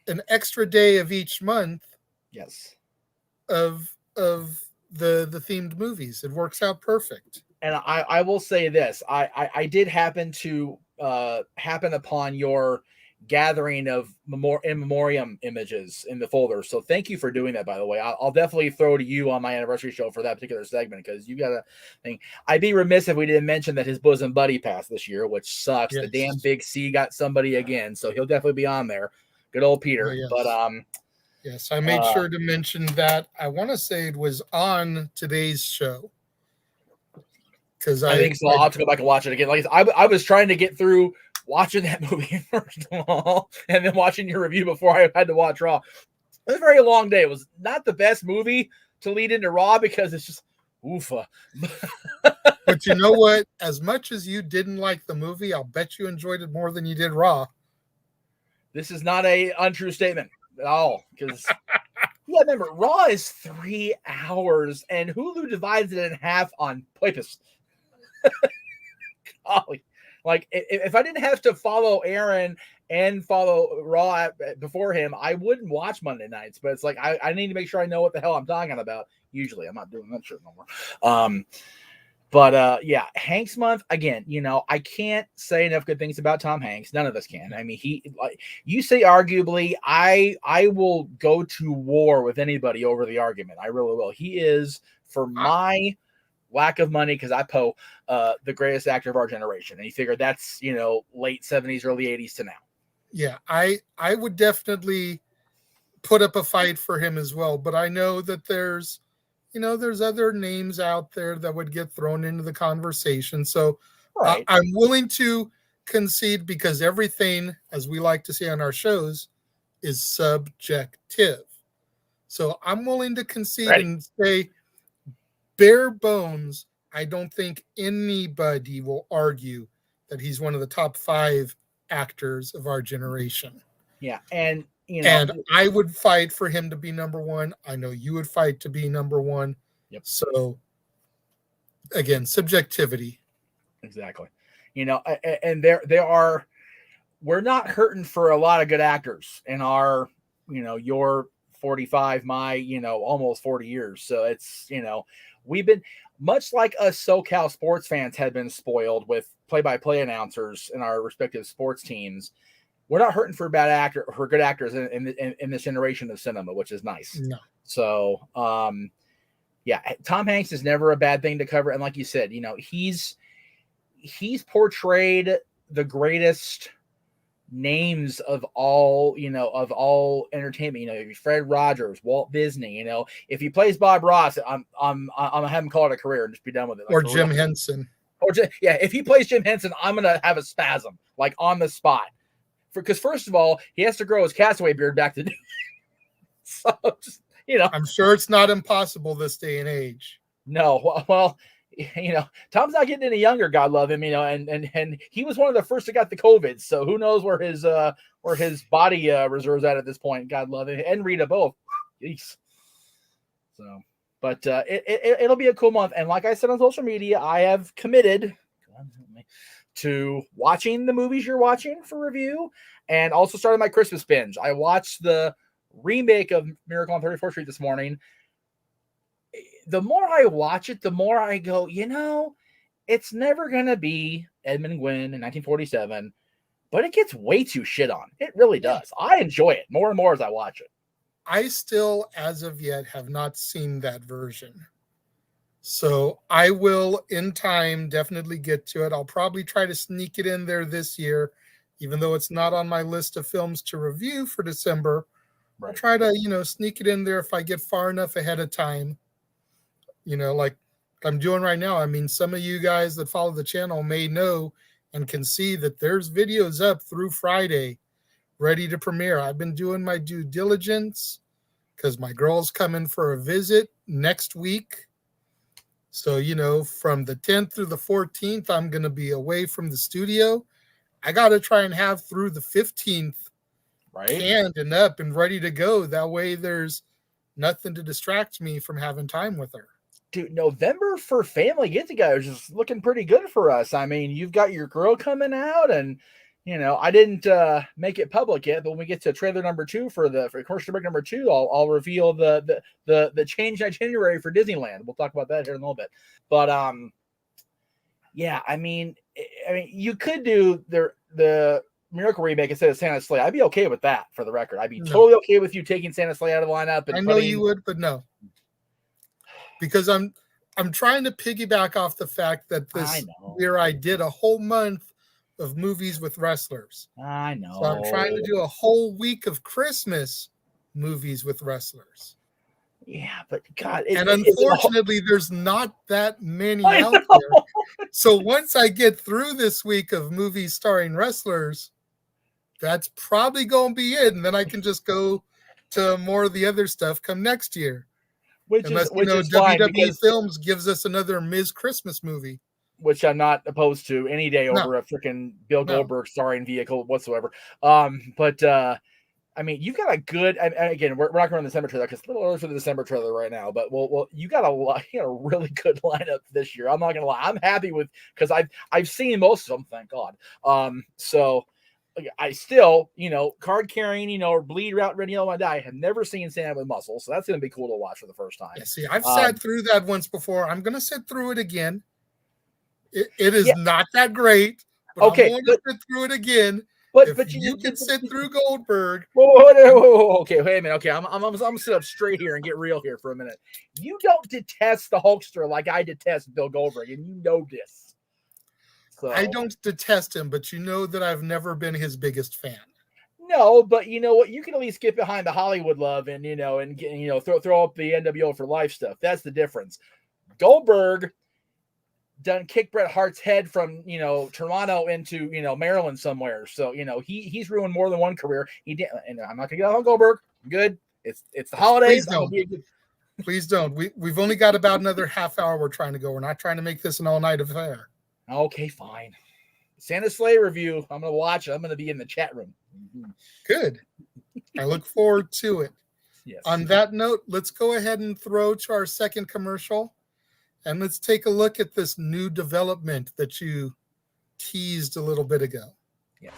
an extra day of each month. Yes. Of the themed movies. It works out perfect. And I will say this. I did happen upon your gathering of in memoriam images in the folder. So thank you for doing that, by the way. I'll definitely throw to you on my anniversary show for that particular segment because you got a thing. I'd be remiss if we didn't mention that his bosom buddy passed this year, which sucks. Yes. The damn Big C got somebody again, so he'll definitely be on there. Good old Peter. Yes. But yes, I made sure to mention that. I want to say it was on today's show. Because I think so. I'll have to go back and watch it again. Like I was trying to get through watching that movie first of all, and then watching your review before I had to watch Raw. It was a very long day. It was not the best movie to lead into Raw because it's just oofa. But you know what? As much as you didn't like the movie, I'll bet you enjoyed it more than you did Raw. This is not a untrue statement at all because remember, Raw is 3 hours and Hulu divides it in half on purpose. Golly. Like, if I didn't have to follow Aaron and follow Raw before him, I wouldn't watch Monday nights. But it's like, I need to make sure I know what the hell I'm talking about. Usually, I'm not doing that shit no more. But yeah, Hanks month, again, I can't say enough good things about Tom Hanks. None of us can. I mean, you say arguably, I will go to war with anybody over the argument. I really will. He is, for my lack of money, because I the greatest actor of our generation. And you figure that's, late 70s, early 80s to now. Yeah, I would definitely put up a fight for him as well. But I know that there's other names out there that would get thrown into the conversation. So right. I'm willing to concede because everything, as we like to say on our shows, is subjective. So I'm willing to concede Ready. and say, bare bones, I don't think anybody will argue that he's one of the top 5 actors of our generation. Yeah, and and I would fight for him to be number 1. I know you would fight to be number 1. Yep. So again, subjectivity. Exactly. And there are, we're not hurting for a lot of good actors in our, your 45, my, almost 40 years. So it's, we've been, much like us SoCal sports fans had been spoiled with play-by-play announcers in our respective sports teams. We're not hurting for good actors in this generation of cinema, which is nice. No. So, yeah, Tom Hanks is never a bad thing to cover. And like you said, he's portrayed the greatest names of all, of all entertainment. Fred Rogers, Walt Disney. If he plays Bob Ross, I'm gonna have him call it a career and just be done with it. Or Jim Henson. If he plays Jim Henson, I'm gonna have a spasm like on the spot. Because first of all, he has to grow his Castaway beard back to do. So just, I'm sure it's not impossible this day and age. No, well, Tom's not getting any younger, God love him, and he was one of the first that got the COVID. So who knows where his body reserves at this point, God love him, and Rita both. Jeez. So, but it'll be a cool month. And like I said on social media, I have committed to watching the movies you're watching for review, and also started my Christmas binge. I watched the remake of Miracle on 34th Street this morning. The more I watch it, the more I go, it's never going to be Edmund Gwynn in 1947, but it gets way too shit on. It really does. I enjoy it more and more as I watch it. I still, as of yet, have not seen that version. So I will, in time, definitely get to it. I'll probably try to sneak it in there this year, even though it's not on my list of films to review for December. Right. I'll try to, sneak it in there if I get far enough ahead of time. Like I'm doing right now. I mean, some of you guys that follow the channel may know and can see that there's videos up through Friday ready to premiere. I've been doing my due diligence because my girl's coming for a visit next week. So, from the 10th through the 14th, I'm going to be away from the studio. I got to try and have through the 15th canned and up and ready to go. That way there's nothing to distract me from having time with her. Dude, November for family get-together is just looking pretty good for us. I mean, you've got your girl coming out, and I didn't make it public yet, but when we get to trailer number 2 for commercial break number 2, I'll reveal the changed itinerary for Disneyland. We'll talk about that here in a little bit. But yeah, I mean, you could do the Miracle remake instead of Santa's Sleigh. I'd be okay with that, for the record. I'd be totally okay with you taking Santa's Sleigh out of the lineup. And I know you would, but no. Because I'm trying to piggyback off the fact that this year I did a whole month of movies with wrestlers. I know. So I'm trying to do a whole week of Christmas movies with wrestlers. Yeah, but God. And unfortunately, there's not that many out there. So once I get through this week of movies starring wrestlers, that's probably going to be it. And then I can just go to more of the other stuff come next year. Unless WWE Films gives us another Ms. Christmas movie. Which I'm not opposed to any day over a freaking Bill Goldberg starring vehicle whatsoever. But I mean, you've got a good. Again, we're not going to the December trailer because it's a little early for the December trailer right now. But you got a really good lineup this year. I'm not going to lie. I'm happy with because I've seen most of them. Thank God. So I still, card carrying, or bleed route ready on my die. Have never seen Santa with muscle, so that's going to be cool to watch for the first time. Yeah, see, I've sat through that once before. I'm going to sit through it again. It is not that great, but I'm going to sit through it again. But you can sit through Goldberg. Whoa, okay, wait a minute. Okay, I'm gonna sit up straight here and get real here for a minute. You don't detest the Hulkster like I detest Bill Goldberg, and you know this. So, I don't detest him, but you know that I've never been his biggest fan. No, but you know what? You can at least get behind the Hollywood love and throw up the NWO for life stuff. That's the difference. Goldberg done kick Bret Hart's head from Toronto into Maryland somewhere. So he's ruined more than one career. He did, and I'm not gonna get out on Goldberg. I'm good. It's the holidays. Please don't. Please don't. We've only got about another half hour we're trying to go. We're not trying to make this an all-night affair. Okay, fine. Santa Sleigh review. I'm going to watch it. I'm going to be in the chat room. Good. I look forward to it. Yes. On that note, let's go ahead and throw to our second commercial. And let's take a look at this new development that you teased a little bit ago. Yes.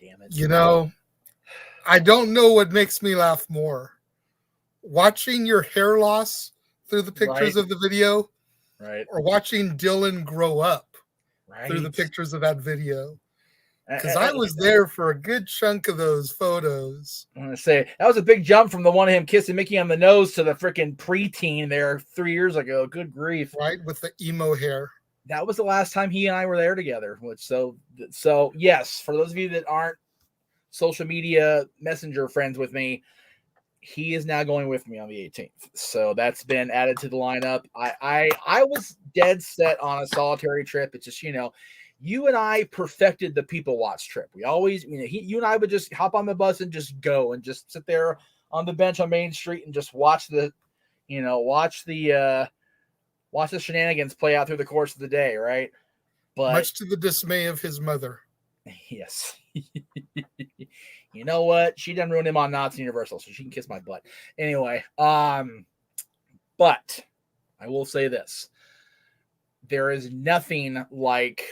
Damn it. You know, I don't know what makes me laugh more. Watching your hair loss through the pictures Right. of the video, Right. or watching Dylan grow up Right. through the pictures of that video. Because I I was there for a good chunk of those photos. I'm going to say that was a big jump from the one of him kissing Mickey on the nose to the freaking preteen there 3 years ago. Good grief. Right, with the emo hair. That was the last time he and I were there together. Which so yes, for those of you that aren't social media messenger friends with me, he is now going with me on the 18th. So that's been added to the lineup. I was dead set on a solitary trip. It's just, you and I perfected the people watch trip. We always, you and I would just hop on the bus and just go and just sit there on the bench on Main Street and just watch the shenanigans play out through the course of the day, right? But Much to the dismay of his mother. yes. You know what? She done ruined him on Nazi Universal, so she can kiss my butt. Anyway, but I will say this. There is nothing like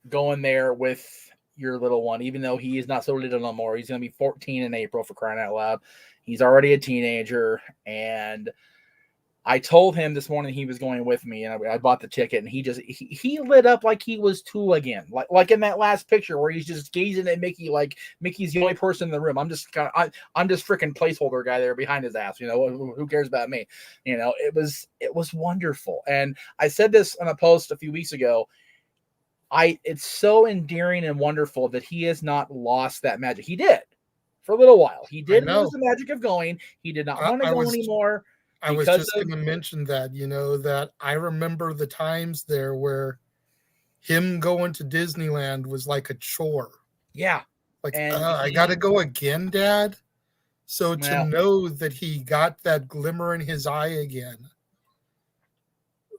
going there with your little one, even though he is not so little no more. He's going to be 14 in April, for crying out loud. He's already a teenager, and I told him this morning he was going with me, and I bought the ticket, and he lit up like he was 2 again, like in that last picture where he's just gazing at Mickey like Mickey's the only person in the room. I'm just freaking placeholder guy there behind his ass. Who cares about me? It was wonderful, and I said this on a post a few weeks ago. It's so endearing and wonderful that he has not lost that magic. He did for a little while. He did lose the magic of going. He did not want to go anymore. I was just going to mention that, that I remember the times there where him going to Disneyland was like a chore. Yeah. Like, I got to go again, Dad. So to know that he got that glimmer in his eye again.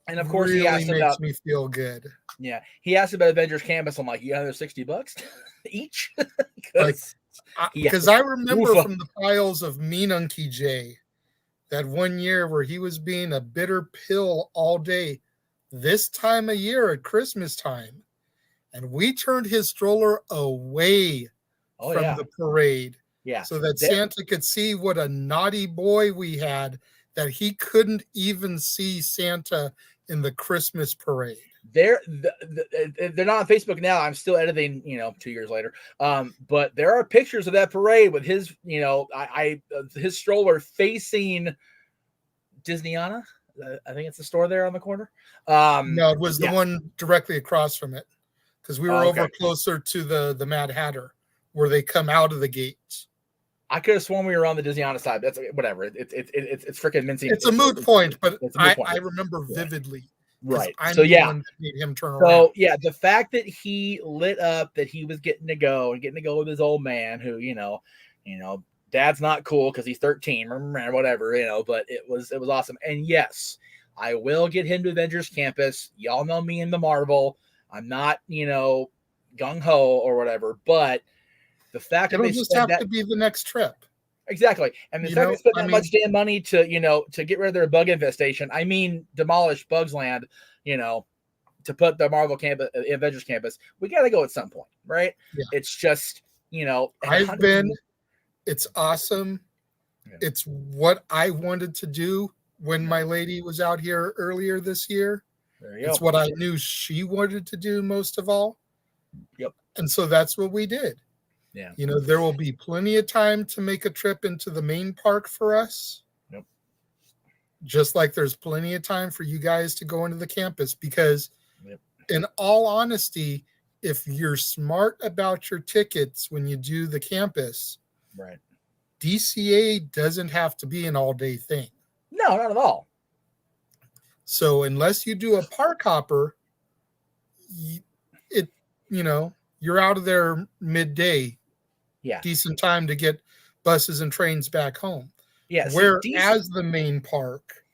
And of course, really he asked makes me feel good. Yeah. He asked about Avengers Campus. I'm like, you got another $60 each? Because I remember from the files of Meenunky J, that one year where he was being a bitter pill all day this time of year at Christmas time. And we turned his stroller away from the parade. Yeah. So that Santa could see what a naughty boy we had, that he couldn't even see Santa in the Christmas parade. They're not on Facebook now. I'm still editing, 2 years later. But there are pictures of that parade with his, his stroller facing Disneyana. I think it's the store there on the corner. No, it was the one directly across from it, because we were over closer to the Mad Hatter, where they come out of the gates. I could have sworn we were on the Disneyana side. That's whatever. It's freaking mincing. It's a moot point, but I remember vividly. Right. I'm so the one that made him turn around. So yeah, the fact that he lit up, that he was getting to go with his old man, who Dad's not cool because he's 13 or whatever, But it was awesome. And yes, I will get him to Avengers Campus. Y'all know me in the Marvel. I'm not gung ho or whatever, but the fact it'll just have to be the next trip. Exactly. And the fact they spent that much damn money to, to get rid of their bug infestation, I mean, demolish Bugs Land, to put the Marvel campus, Avengers campus, we got to go at some point, right? Yeah. It's just, it's awesome. Yeah. It's what I wanted to do when my lady was out here earlier this year. It's what I knew she wanted to do most of all. Yep. And so that's what we did. Yeah. There will be plenty of time to make a trip into the main park for us. Yep. Just like there's plenty of time for you guys to go into the campus, because in all honesty, if you're smart about your tickets when you do the campus, right, DCA doesn't have to be an all-day thing. No, not at all. So unless you do a park hopper, you're out of there midday. Yeah. Decent time to get buses and trains back home. Yeah. Whereas the main park,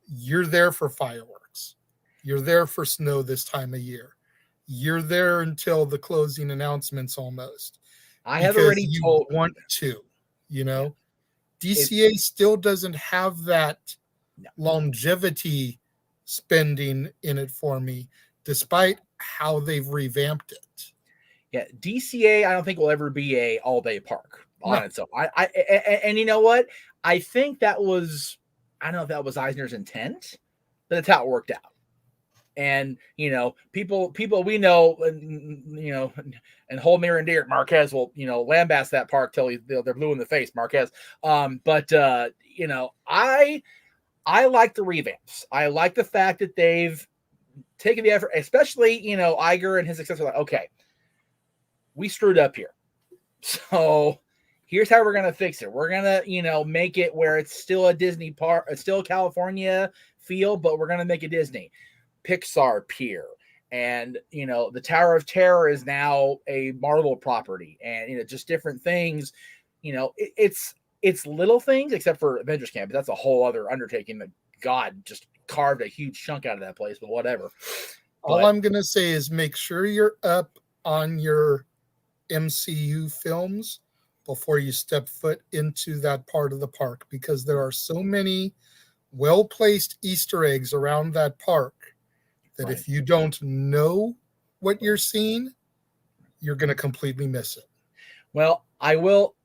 you're there for fireworks. You're there for snow this time of year. You're there until the closing announcements almost. I have already told want to, DCA still doesn't have that longevity spending in it for me, despite how they've revamped it. Yeah, DCA, I don't think will ever be a all-day park on its own. And you know what? I think I don't know if that was Eisner's intent, but that's how it worked out. And people we know, and hold near and dear, Marquez will lambast that park till they're blue in the face, Marquez. But I like the revamps. I like the fact that they've taken the effort, especially Iger and his successor. Like, okay, we screwed up here, so here's how we're gonna fix it. We're gonna make it where it's still a Disney park, it's still a California feel, but we're gonna make it Disney. Pixar Pier, and the Tower of Terror is now a Marvel property, and just different things. It's little things, except for Avengers Campus. That's a whole other undertaking that God just carved a huge chunk out of that place, but whatever. All I'm gonna say is make sure you're up on your MCU films before you step foot into that part of the park, because there are so many well-placed Easter eggs around that park that if you don't know what you're seeing, you're going to completely miss it. Well, I will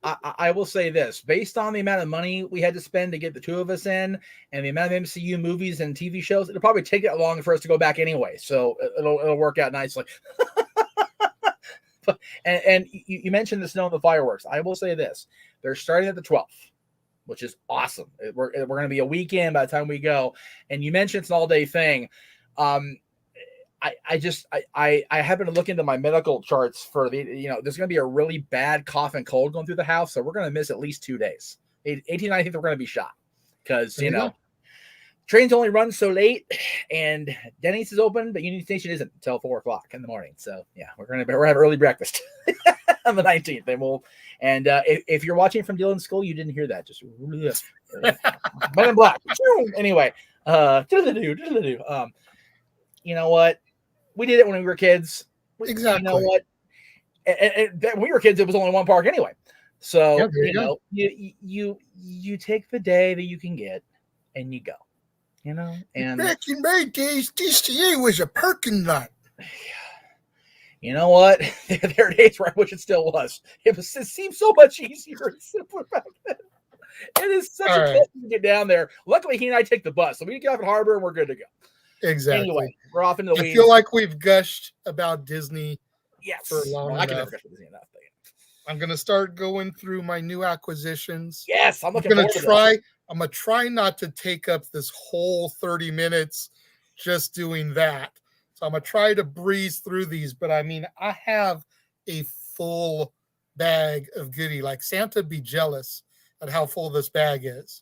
say this, based on the amount of money we had to spend to get the two of us in, and the amount of MCU movies and TV shows, it'll probably take that long for us to go back anyway. So it'll work out nicely. and you mentioned the snow and the fireworks. I will say this, they're starting at the 12th, which is awesome. We're going to be a weekend by the time we go. And you mentioned it's an all-day thing. I happen to look into my medical charts for there's going to be a really bad cough and cold going through the house. So we're going to miss at least 2 days. 18th, 19th, we're going to be shot because, trains only run so late, and Denny's is open, but Union Station isn't until 4:00 in the morning. So yeah, we're going to have early breakfast on the 19th. And if you're watching from Dylan's school, you didn't hear that. Just Men in Black. Anyway, you know what? We did it when we were kids. Exactly. You know what? When we were kids, it was only one park anyway. So you take the day that you can get, and you go. And back in my days, DCA was a parking lot. You know what? There are days where I wish it still was. It seems so much easier and simpler back then. It is such a kick to get down there. Luckily, he and I take the bus, so we get off at Harbor and we're good to go. Exactly. Anyway, we're off into the weeds. I feel like we've gushed about Disney. Yes. For long enough. I can never gush about Disney enough. I'm going to start going through my new acquisitions. Yes, I'm looking forward to that. I'm going to try not to take up this whole 30 minutes just doing that. So I'm going to try to breeze through these. But I mean, I have a full bag of goodie. Like Santa be jealous at how full this bag is.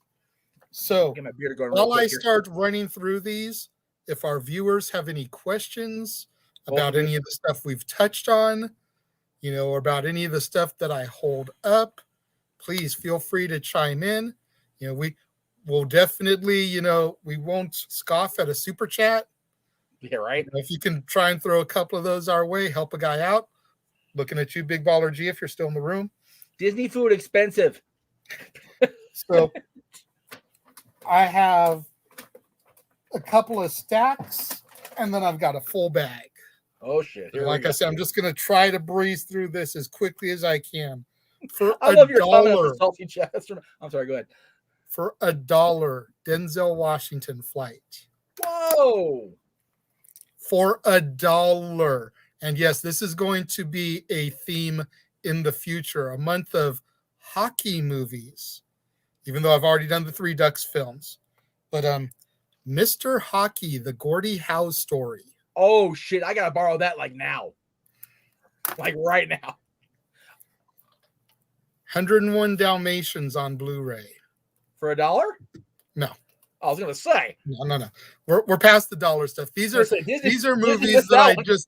So while I start running through these, if our viewers have any questions about any of the stuff we've touched on, or about any of the stuff that I hold up, please feel free to chime in. We will definitely, we won't scoff at a super chat. Yeah, right. If you can try and throw a couple of those our way, help a guy out. Looking at you, Big Baller G, if you're still in the room. Disney food expensive. So I have a couple of stacks, and then I've got a full bag. Oh shit! Here Like I said, I'm just gonna try to breeze through this as quickly as I can. For I love your comment of $1, the salty chest. I'm sorry. Go ahead. for $1, Denzel Washington flight. Whoa! For $1. And yes, this is going to be a theme in the future, a month of hockey movies, even though I've already done the Three Ducks films. But Mr. Hockey, the Gordie Howe story. Oh shit! I gotta borrow that like now, like right now. 101 Dalmatians on Blu-ray. For $1? No. I was gonna say. No. We're past the dollar stuff. These are movies that I just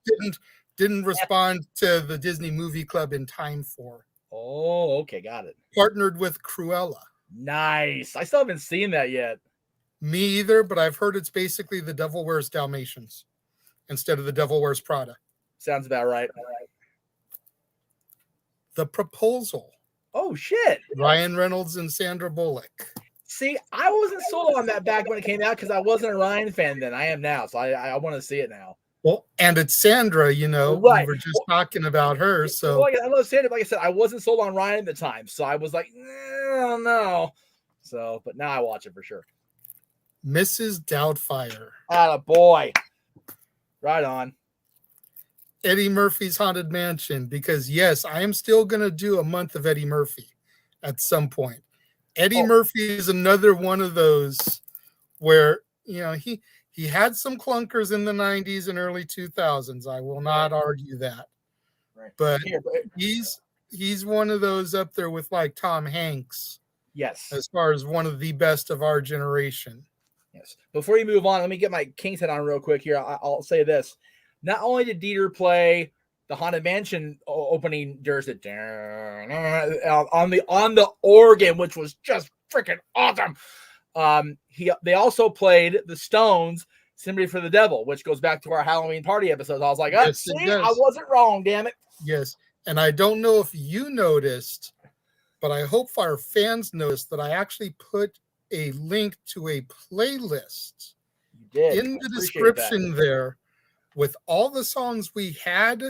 didn't respond to the Disney Movie Club in time for. Oh, okay, got it. Partnered with Cruella. Nice. I still haven't seen that yet. Me either, but I've heard it's basically The Devil Wears Dalmatians instead of The Devil Wears Prada. Sounds about right. The Proposal. Oh shit! Ryan Reynolds and Sandra Bullock. See, I wasn't sold on that back when it came out because I wasn't a Ryan fan then. I am now, so I want to see it now. Well, and it's Sandra, you know. Right. We were just talking about her. So I love Sandra. Like I said, I wasn't sold on Ryan at the time, so I was like, no. So, but now I watch it for sure. Mrs. Doubtfire. Atta boy. Right on. Eddie Murphy's Haunted Mansion, because yes, I am still going to do a month of Eddie Murphy at some point. Eddie Murphy is another one of those where, you know, he had some clunkers in the 90s and early 2000s. I will not argue that. Right. But he's one of those up there with like Tom Hanks. Yes. As far as one of the best of our generation. Yes. Before you move on, let me get my King's head on real quick here. I'll say this. Not only did Dieter play the Haunted Mansion opening, there's it on the organ, which was just freaking awesome. They also played the Stones' "Sympathy for the Devil," which goes back to our Halloween party episodes. I was like, yes, see, I wasn't wrong, damn it. Yes, and I don't know if you noticed, but I hope our fans noticed that I actually put a link to a playlist in the description there with all the songs we had,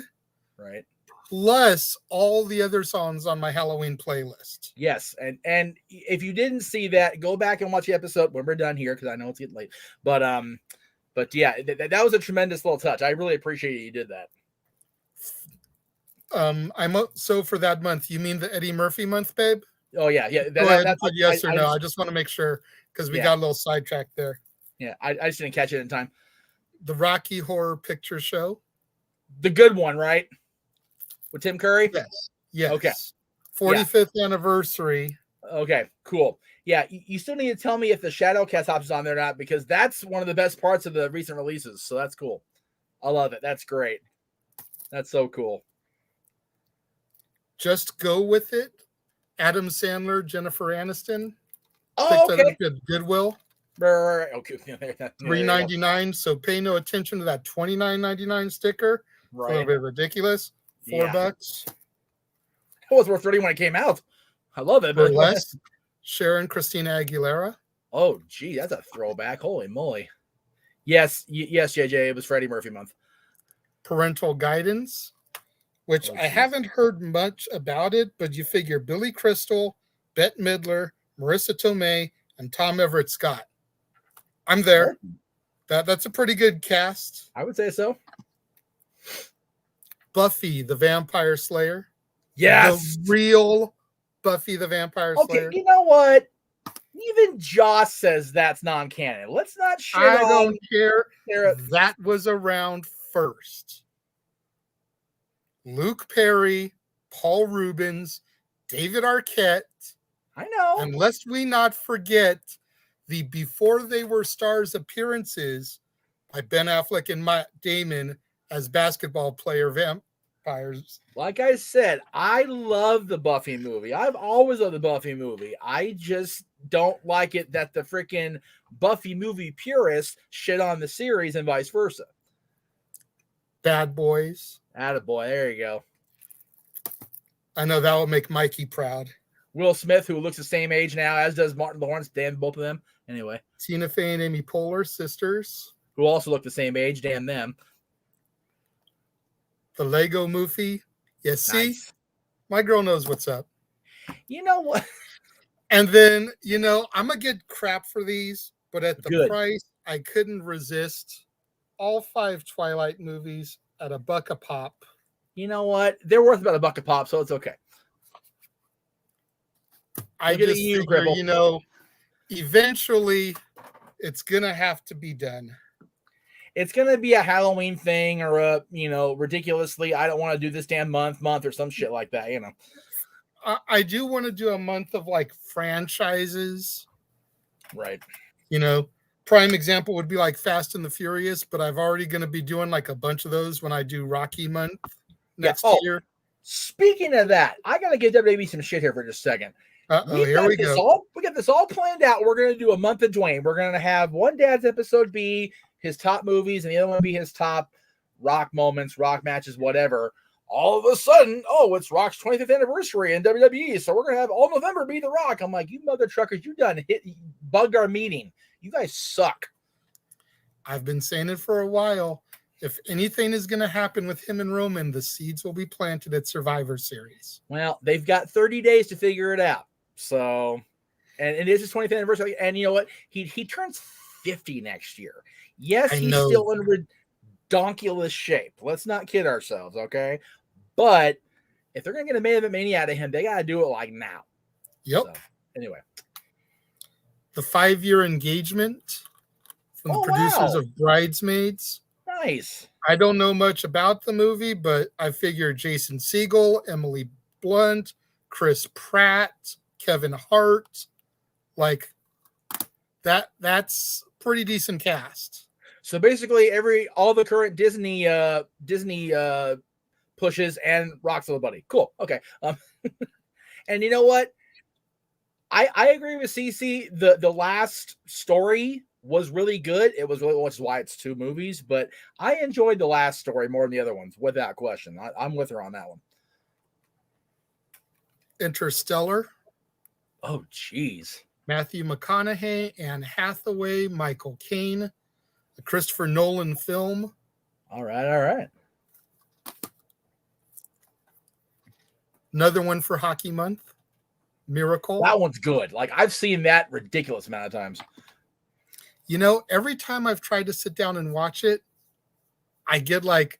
right, plus all the other songs on my Halloween playlist. Yes, and if you didn't see that, go back and watch the episode when we're done here, because I know it's getting late. But yeah, that was a tremendous little touch. I really appreciate you did that. So for that month, you mean the Eddie Murphy month, babe? Oh yeah. Go ahead and put yes or no. I just want to make sure because we got a little sidetracked there. Yeah, I just didn't catch it in time. The Rocky Horror Picture Show. The good one, right? With Tim Curry? Yes. Okay. 45th anniversary. Okay, cool. Yeah, you still need to tell me if the Shadowcast option is on there or not, because that's one of the best parts of the recent releases. So that's cool. I love it. That's great. That's so cool. Just Go With It. Adam Sandler, Jennifer Aniston. Oh, picked that up at Goodwill. Right. Okay. $3.99. So pay no attention to that $29.99 sticker. Right. A little bit ridiculous. $4. It was worth $30 when it came out. I love it. For less. Sharon Christina Aguilera. Oh, gee, that's a throwback. Holy moly. Yes, JJ. It was Freddie Murphy month. Parental Guidance, which I haven't heard much about it, but you figure Billy Crystal, Bette Midler, Marissa Tomei, and Tom Everett Scott. I'm there. That's a pretty good cast. I would say so. Buffy the Vampire Slayer. Yes. The real Buffy the Vampire Slayer. Okay, you know what? Even Joss says that's non-canon. Let's not shit I on. don't care. That was around first. Luke Perry, Paul Rubens, David Arquette. I know. And lest we not forget the Before They Were Stars appearances by Ben Affleck and Matt Damon as basketball player vampires. Like I said, I love the Buffy movie. I've always loved the Buffy movie. I just don't like it that the freaking Buffy movie purists shit on the series and vice versa. Bad Boys. Attaboy. There you go. I know that will make Mikey proud. Will Smith, who looks the same age now, as does Martin Lawrence. Damn both of them. Anyway. Tina Fey and Amy Poehler, sisters. Who also look the same age. Damn them. The Lego Movie. Yes, Nice. see? My girl knows what's up. You know what? And then, I'm going to get crap for these, but at the Good. price, I couldn't resist all 5 Twilight movies at $1 a pop. You know what? They're worth about $1 a pop, so it's okay. I just figure, eventually it's going to have to be done. It's going to be a Halloween thing or a, ridiculously, I don't want to do this damn month or some shit like that, I do want to do a month of like franchises. Right. Prime example would be like Fast and the Furious, but I've already going to be doing like a bunch of those when I do Rocky month next year. Speaking of that, I got to give WWE some shit here for just a second. Here we go. We got this all planned out. We're going to do a month of Dwayne. We're going to have one dad's episode be his top movies and the other one be his top Rock moments, Rock matches, whatever. All of a sudden, it's Rock's 25th anniversary in WWE, so we're going to have all November be The Rock. I'm like, you mother truckers, you bugged our meeting. You guys suck. I've been saying it for a while. If anything is going to happen with him and Roman, the seeds will be planted at Survivor Series. Well, they've got 30 days to figure it out. So, and it is his 25th anniversary. And you know what? He turns 50 next year. Yes, he's still in redonkulous shape. Let's not kid ourselves, okay? But if they're going to get a main event mania out of him, they got to do it like now. Yep. So, anyway. The 5-year engagement from the producers of Bridesmaids. Nice. I don't know much about the movie, but I figure Jason Segel, Emily Blunt, Chris Pratt, Kevin Hart, like that's pretty decent cast. So basically all the current Disney pushes and Rock's little buddy. Cool. Okay. And you know what? I agree with CC. The last story was really good. It was really, which is why it's 2 movies, but I enjoyed the last story more than the other ones, without question. I'm with her on that one. Interstellar. Oh, geez. Matthew McConaughey, Anne Hathaway, Michael Caine, the Christopher Nolan film. All right. Another one for hockey month. Miracle. That one's good. Like, I've seen that ridiculous amount of times. Every time I've tried to sit down and watch it, I get like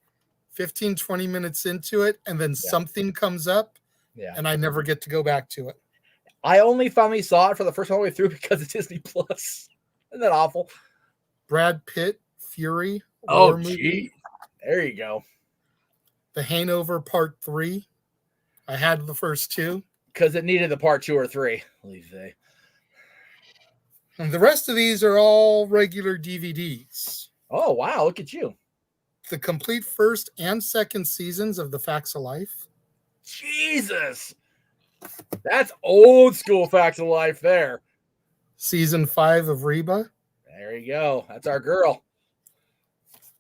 15, 20 minutes into it, and then something comes up, and I never get to go back to it. I only finally saw it for the first all the way through because it's Disney Plus. Isn't that awful? Brad Pitt, Fury. Oh, gee. There you go. The Hangover Part 3. I had the first 2. Because it needed the part 2 or 3. And the rest of these are all regular DVDs. Oh, wow. Look at you. The complete first and second seasons of The Facts of Life. Jesus. That's old school Facts of Life there. Season 5 of Reba. There you go. That's our girl.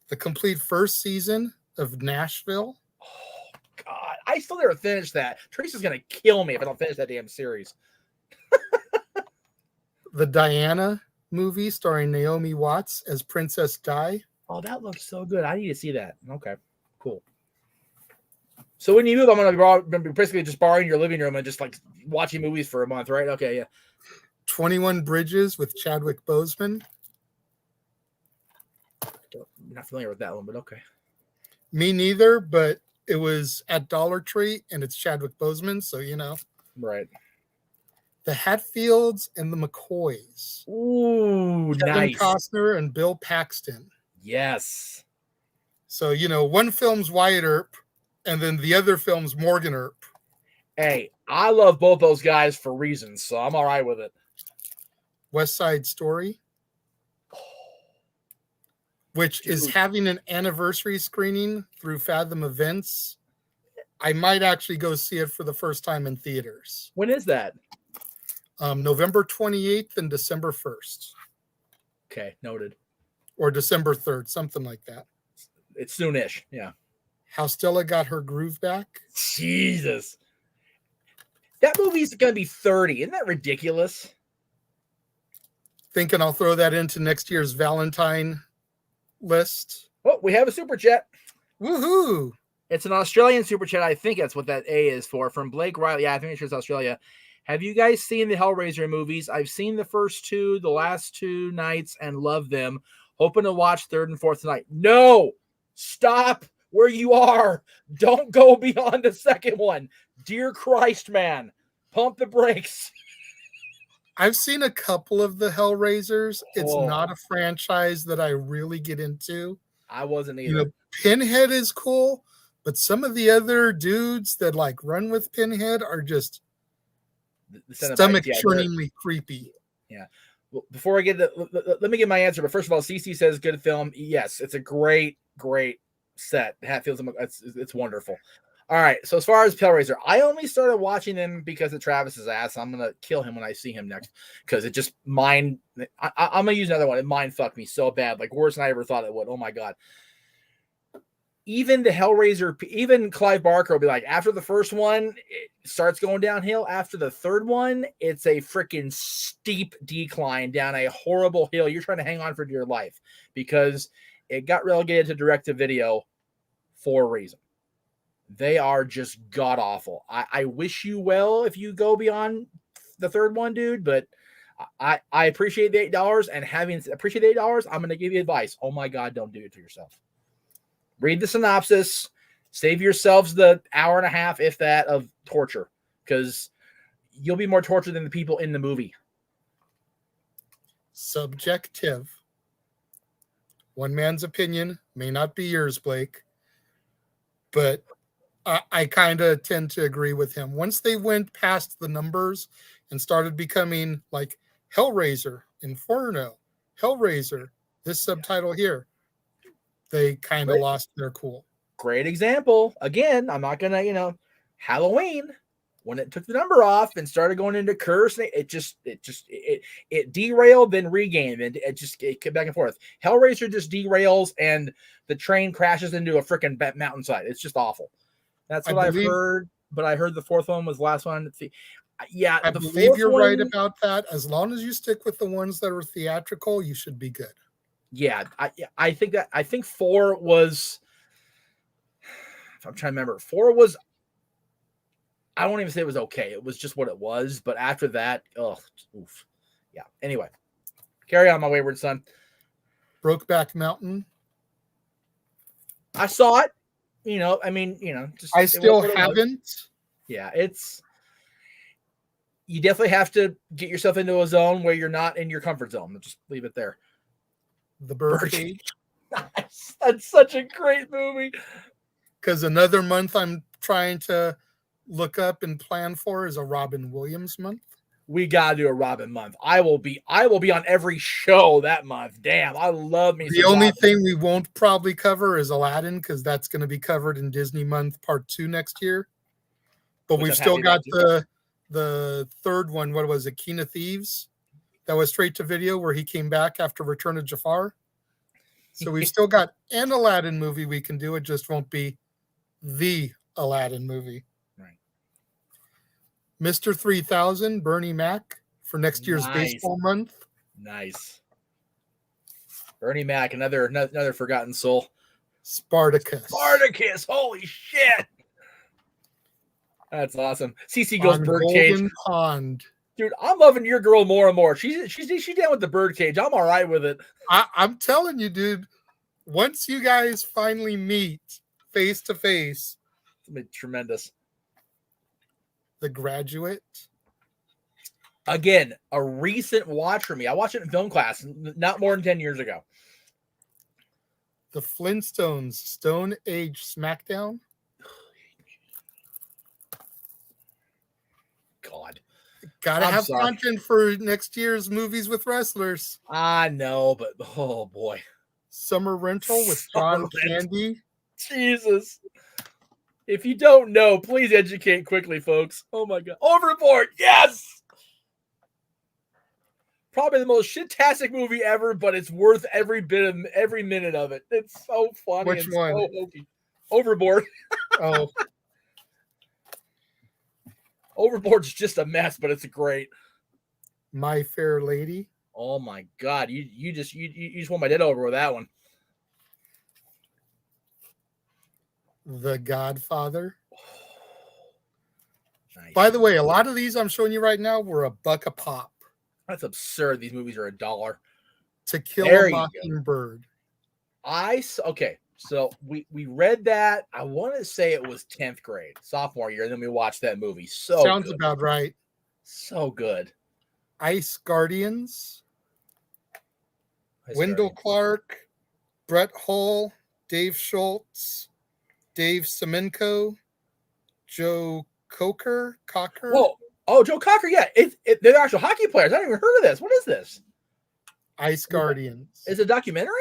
The complete first season of Nashville. Oh, God. I still never finished that. Teresa's going to kill me if I don't finish that damn series. The Diana movie starring Naomi Watts as Princess Di. Oh, that looks so good. I need to see that. Okay, cool. So when you move, I'm going to be basically just borrowing your living room and just like watching movies for a month, right? Okay, yeah. 21 Bridges with Chadwick Boseman. I'm not familiar with that one, but okay. Me neither, but it was at Dollar Tree and it's Chadwick Boseman, so Right. The Hatfields and the McCoys. Ooh, Kevin nice. Costner and Bill Paxton. Yes. So, one film's Wyatt Earp and then the other film's Morgan Earp. Hey, I love both those guys for reasons, so I'm all right with it. West Side Story, which is having an anniversary screening through Fathom Events. I might actually go see it for the first time in theaters. When is that? November 28th and December 1st. Okay, noted. Or December 3rd, something like that. It's soonish, yeah. How Stella Got Her Groove Back. Jesus. That movie's going to be 30. Isn't that ridiculous? Thinking I'll throw that into next year's Valentine list. Oh, we have a super chat. Woohoo! It's an Australian super chat. I think that's what that A is for. From Blake Riley. Yeah, I think it's Australia. Have you guys seen the Hellraiser movies? I've seen the first two, the last two nights, and love them. Hoping to watch third and fourth tonight. No! Stop where you are. Don't go beyond the second one. Dear Christ, man. Pump the brakes. I've seen a couple of the Hellraisers. It's Oh. not a franchise that I really get into. I wasn't either. You know, Pinhead is cool, but some of the other dudes that like run with Pinhead are just stomach churningly creepy. Yeah. Well, before I get to, let me get my answer. But first of all, CC says good film. Yes, it's a great set. Hatfield's it's wonderful. All right. So as far as Hellraiser, I only started watching them because of Travis's ass. I'm gonna kill him when I see him next because it just I'm gonna use another one. It mind fucked me so bad, like worse than I ever thought it would. Oh my god. Even the Hellraiser, even Clive Barker will be like, after the first one, it starts going downhill. After the third one, it's a freaking steep decline down a horrible hill. You're trying to hang on for dear life because it got relegated to direct-to-video for a reason. They are just god-awful. I wish you well if you go beyond the third one, dude, but I appreciate the $8, and having appreciated the $8, I'm going to give you advice. Oh, my God, don't do it to yourself. Read the synopsis. Save yourselves the hour and a half, if that, of torture, because you'll be more tortured than the people in the movie. Subjective. One man's opinion may not be yours, Blake, but I kind of tend to agree with him. Once they went past the numbers and started becoming like Hellraiser, Inferno, Hellraiser, this subtitle here, they kind of lost their cool. Great example. Again, I'm not going to, Halloween, when it took the number off and started going into Curse, it derailed, then regained, and it came back and forth. Hellraiser just derails and the train crashes into a freaking mountainside. It's just awful. That's what I've heard, but I heard the fourth one was the last one. Yeah, I believe you're right about that. As long as you stick with the ones that are theatrical, you should be good. Yeah, I think 4 was, if I'm trying to remember, 4 was, I won't even say it was okay. It was just what it was. But after that, oof. Yeah. Anyway, carry on, my wayward son. Brokeback Mountain. I saw it. I still haven't. Yeah, you definitely have to get yourself into a zone where you're not in your comfort zone. Just leave it there. The Birdcage. Nice. That's such a great movie. Because another month I'm trying to look up and plan for is a Robin Williams month. We gotta do a Robin month. I will be on every show that month. Damn, I love me. The only thing we won't probably cover is Aladdin, because that's going to be covered in Disney Month Part 2 next year. But we've still got the third one. What was it? King of Thieves. That was straight to video, where he came back after Return of Jafar. So we've still got an Aladdin movie we can do. It just won't be the Aladdin movie. Right. Mr. 3000, Bernie Mac, for next year's baseball month. Nice. Bernie Mac, another forgotten soul. Spartacus. Holy shit. That's awesome. CC goes Birdcage. Golden Pond. Dude, I'm loving your girl more and more. She's down with the Birdcage. I'm all right with it. I'm telling you, dude, once you guys finally meet face to face, It's gonna be tremendous. The Graduate. Again, a recent watch for me. I watched it in film class not more than 10 years ago. The Flintstones Stone Age Smackdown. God. Gotta have content for next year's movies with wrestlers. I know, but oh boy. Summer Rental with John Candy. Jesus. If you don't know, please educate quickly, folks. Oh my God. Overboard. Yes. Probably the most shit-tastic movie ever, but it's worth every minute of it. It's so funny. Which one? So hokey. Overboard. Oh. Overboard's just a mess, but it's great. My Fair Lady. Oh my God, you just won my dead over with that one. The Godfather. Nice. By the way, a lot of these I'm showing you right now were $1 a pop. That's absurd. These movies are $1. To Kill There a you go. Mockingbird. Okay, so we read that. I want to say it was 10th grade, sophomore year, and then we watched that movie. So Sounds good. about right. So good. Ice Guardians. Ice Wendell Guardian. Clark, Brett Hull, Dave Schultz, Dave Semenko, Joe Cocker. Whoa. Oh, Joe Cocker. Yeah, they're actual hockey players. I haven't even heard of this. What is this? Ice Guardians. Is it a documentary?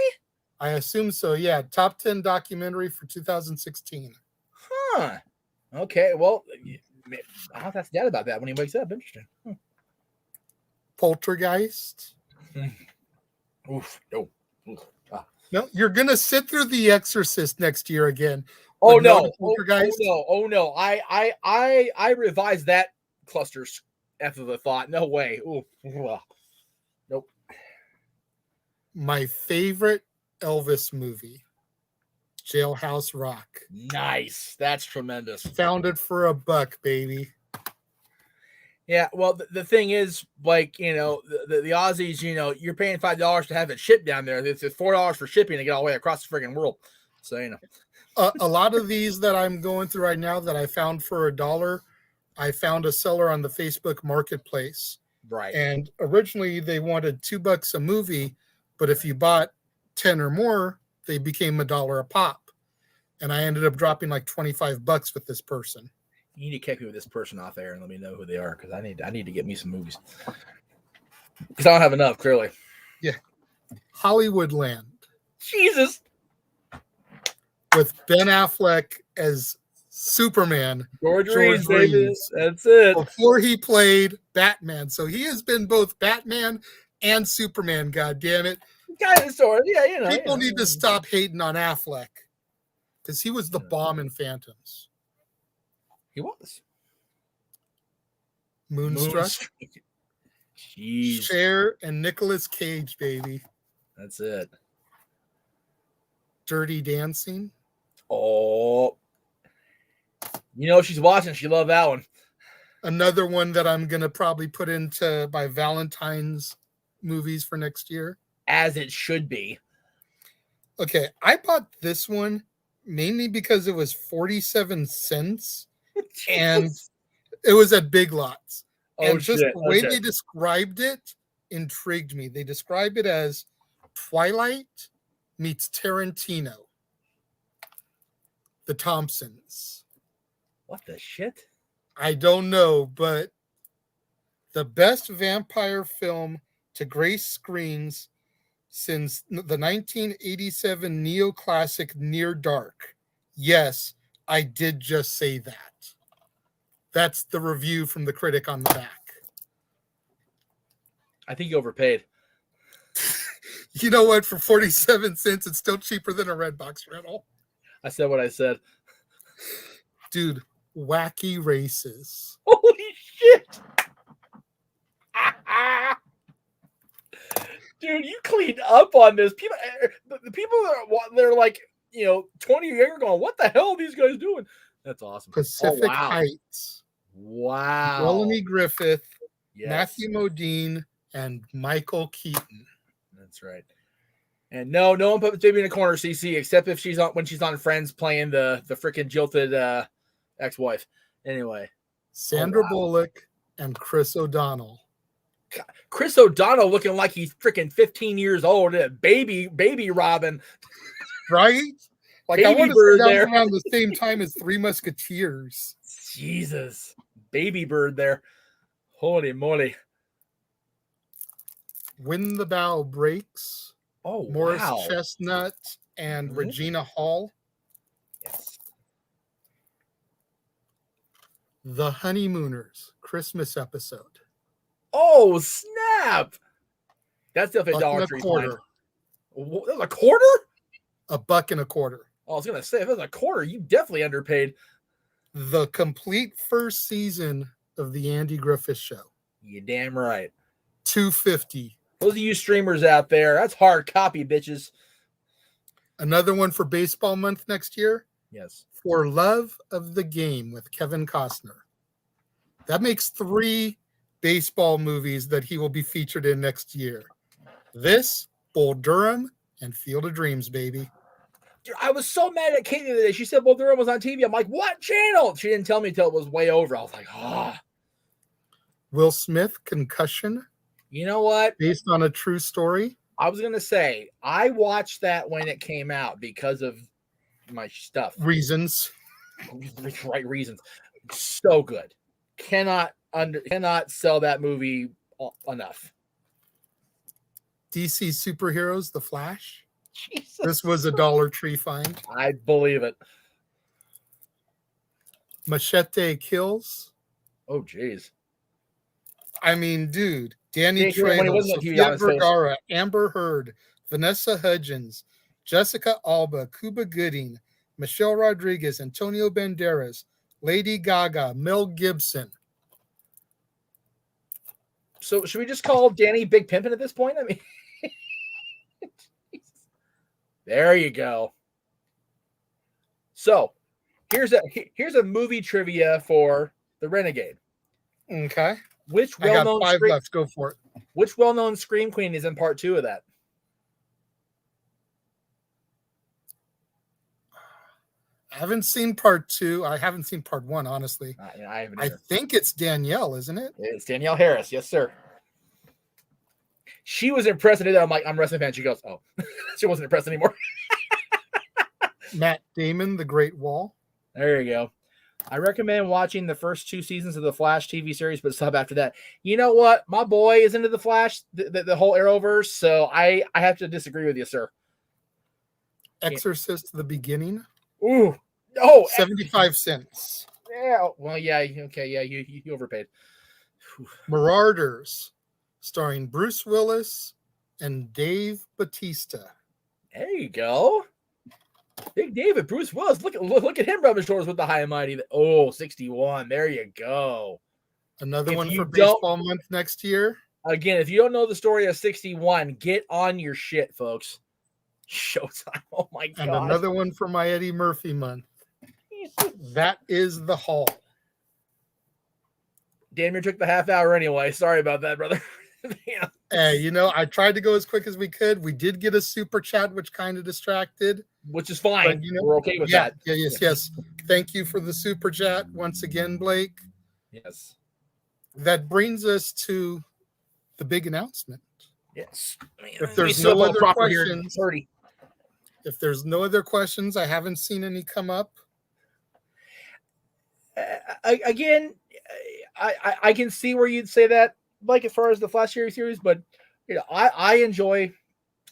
I assume so. Yeah, top 10 documentary for 2016. Huh. Okay. Well, I'll have to ask Dad about that when he wakes up. Interesting. Poltergeist. Oof. No. Oof. Ah. No, you're gonna sit through The Exorcist next year again. Oh But no! Poltergeist. Oh no! I revised that cluster F of a thought. No way. Ooh. Nope. My favorite Elvis movie, Jailhouse Rock. Nice. That's tremendous. Founded for $1, baby. Yeah. Well, the thing is, like, you know, the Aussies, you know, you're paying $5 to have it shipped down there. It's $4 for shipping to get all the way across the friggin' world. So, you know. A lot of these that I'm going through right now that I found for $1, I found a seller on the Facebook Marketplace. Right. And originally they wanted $2 a movie, but if you bought 10 or more, they became $1 a pop. And I ended up dropping like $25 with this person. You need to kick me with this person off air and let me know who they are, because I need to get me some movies. Because I don't have enough, clearly. Yeah. Hollywoodland. Jesus. With Ben Affleck as Superman. George Reeves. Reeves. That's it. Before he played Batman. So he has been both Batman and Superman, god damn it. Kind of, sort of. Yeah, you know. People need to stop hating on Affleck. Because he was the bomb in Phantoms. He was. Moonstruck. Jeez. Cher and Nicolas Cage, baby. That's it. Dirty Dancing. Oh. You know, she's watching. She loved that one. Another one that I'm going to probably put into my Valentine's movies for next year. As it should be. Okay, I bought this one mainly because it was 47 cents and it was at Big Lots. Oh, and just shit. the way Okay. they described it intrigued me. They described it as Twilight meets Tarantino. The Thompsons. What the shit? I don't know, but the best vampire film to grace screens since the 1987 neoclassic Near Dark. Yes, I did just say that. That's the review from the critic on the back. I think you overpaid. You know what? For 47 cents, it's still cheaper than a Redbox rental. I said what I said. Dude, Wacky Races. Holy shit. Dude, you cleaned up on this. People, the people they're like, you know, 20 years younger going, what the hell are these guys doing? That's awesome. Pacific wow. Heights. Wow. Melanie Griffith, Yes. Matthew Modine, and Michael Keaton. That's right. And no one put Baby in a corner, CC, except if she's on when she's on Friends playing the freaking jilted ex-wife. Anyway. Sandra Bullock and Chris O'Donnell. God, Chris O'Donnell looking like he's freaking 15 years old. Baby Robin. Right? Like Baby I want to Bird say that there. was around the same time as Three Musketeers. Jesus. Baby Bird there. Holy moly. When the Bow Breaks. Oh, Morris wow. Chestnut and Mhm. Regina Hall. Yes. The Honeymooners Christmas episode. Oh, snap. That's definitely $1 Dollar and a Tree. quarter. That was a quarter? $1.25. Oh, I was going to say, if it was a quarter, you definitely underpaid. The complete first season of the Andy Griffith Show. You damn right. $2.50. Those of you streamers out there, that's hard copy, bitches. Another one for baseball month next year. Yes. For Love of the Game with Kevin Costner. That makes 3 baseball movies that he will be featured in next year. This, Bull Durham, and Field of Dreams, baby. Dude, I was so mad at Katie the other day. She said Bull Durham was on TV. I'm like, what channel? She didn't tell me until it was way over. I was like, ah. Will Smith, Concussion. You know what? Based on a true story. I was going to say, I watched that when it came out because of my stuff. Reasons. Right reasons. So good. Cannot sell that movie enough. DC Superheroes, The Flash. Jesus. This was a Dollar Tree find. I believe it. Machete Kills. Oh, jeez. I mean, dude. Danny Yeah, when he Trejo, wasn't on TV, Sofia on his face. Vergara, Amber Heard, Vanessa Hudgens, Jessica Alba, Cuba Gooding, Michelle Rodriguez, Antonio Banderas, Lady Gaga, Mel Gibson. So should we just call Danny Big Pimpin' at this point? I mean, there you go. So here's a movie trivia for the Renegade. Okay. Which I got well-known 5 scream, left. Go for it. which well-known Scream Queen is in part 2 of that? I haven't seen part 2. I haven't seen part 1, honestly. I haven't I either. think it's Danielle, isn't it? It's Danielle Harris. Yes, sir. She was impressed with it. I'm like, I'm a wrestling fan. She goes, oh, she wasn't impressed anymore. Matt Damon, The Great Wall. There you go. I recommend watching the first 2 seasons of the Flash TV series, but sub after that. You know what? My boy is into the Flash, the whole Arrowverse, so I have to disagree with you, sir. Exorcist, The Beginning. Ooh. Oh, 75 cents. yeah. Well, yeah. Okay. Yeah. You overpaid. Marauders, starring Bruce Willis and Dave Bautista. There you go. Big David, Bruce Willis. Look at him rubbing shoulders with the high and mighty. Oh, 61. There you go. Another If one you for don't- baseball month next year. Again, if you don't know the story of 61, get on your shit, folks. Showtime. Oh my god. And another one for my Eddie Murphy month. That is The Hall. Damn near took the half hour anyway. Sorry about that, brother. Yeah. Hey, you know, I tried to go as quick as we could. We did get a super chat, which kind of distracted. Which is fine. But, you know, We're okay with Yeah, that. yes. Thank you for the super chat once again, Blake. Yes. That brings us to the big announcement. Yes. I mean, If there's we still no have other proper here in questions- 30. If there's no other questions, I haven't seen any come up. Again, I can see where you'd say that, like as far as the Flash series, but you know, I enjoy.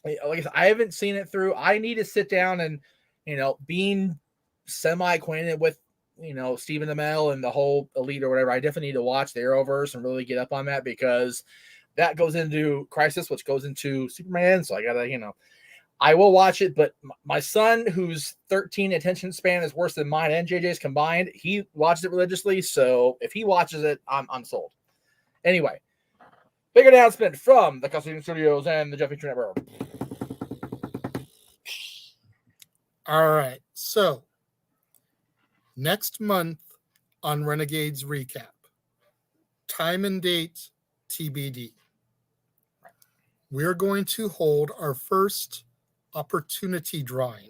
Like I said, I haven't seen it through. I need to sit down and, you know, being semi-acquainted with, you know, Stephen Amell and the whole Elite or whatever. I definitely need to watch the Arrowverse and really get up on that, because that goes into Crisis, which goes into Superman. So I gotta, you know, I will watch it, but my son, whose 13 attention span is worse than mine and JJ's combined, he watches it religiously. So if he watches it, I'm sold. Anyway, big announcement from the Custom Studios and the Jeff Internet Network. All right. So next month on Renegades Recap, time and date TBD. We're going to hold our first opportunity drawing.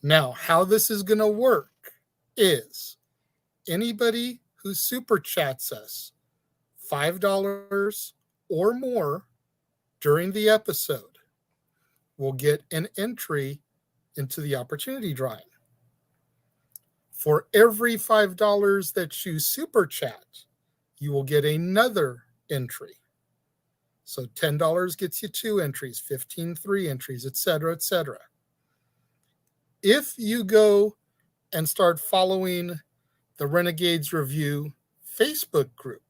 Now, how this is going to work is anybody who super chats us $5 or more during the episode will get an entry into the opportunity drawing. For every $5 that you super chat, you will get another entry. So $10 gets you 2 entries, 15, 3 entries, etc., etc. If you go and start following the Renegades Review Facebook group,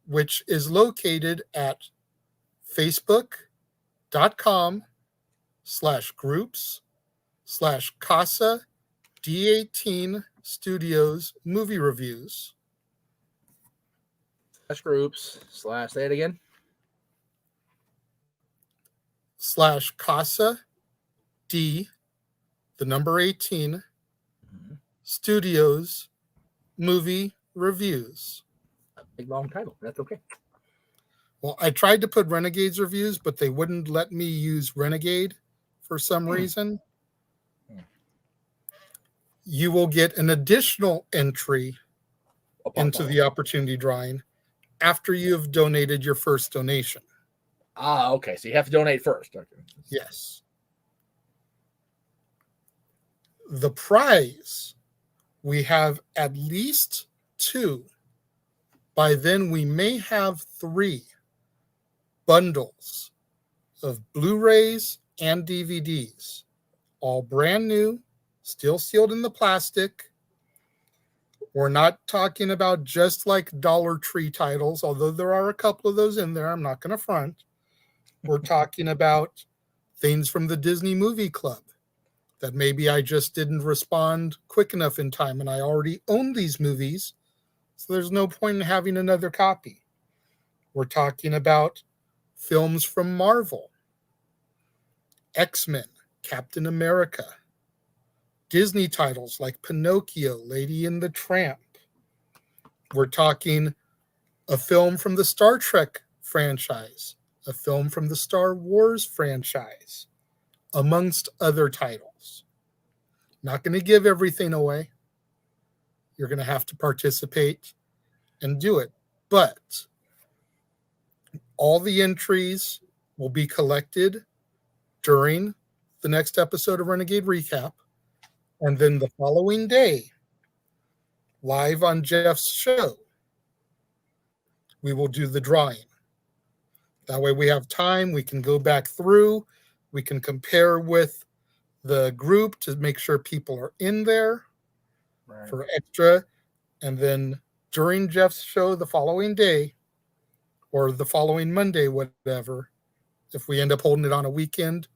which is located at facebook.com/groups/Casa D18 Studios movie reviews Groups / say it again. / Casa D, the number 18, Studios movie reviews. A big long title. That's okay. Well, I tried to put Renegades reviews, but they wouldn't let me use Renegade for some reason. You will get an additional entry into the opportunity drawing after you have donated your first donation. Okay. So you have to donate first. Okay. Yes. The prize, we have at least 2. By then, we may have 3 bundles of Blu-rays and DVDs, all brand new, still sealed in the plastic. We're not talking about just like Dollar Tree titles, although there are a couple of those in there. I'm not going to front. We're talking about things from the Disney Movie Club that maybe I just didn't respond quick enough in time, and I already own these movies, so there's no point in having another copy. We're talking about films from Marvel, X-Men, Captain America, Disney titles like Pinocchio, Lady and the Tramp. We're talking a film from the Star Trek franchise, a film from the Star Wars franchise, amongst other titles. Not going to give everything away. You're going to have to participate and do it. But all the entries will be collected during the next episode of Renegade Recap. And then the following day, live on Jeff's show, we will do the drawing. That way we have time. We can go back through. We can compare with the group to make sure people are in there for extra. And then during Jeff's show the following day or the following Monday, whatever, if we end up holding it on a weekend,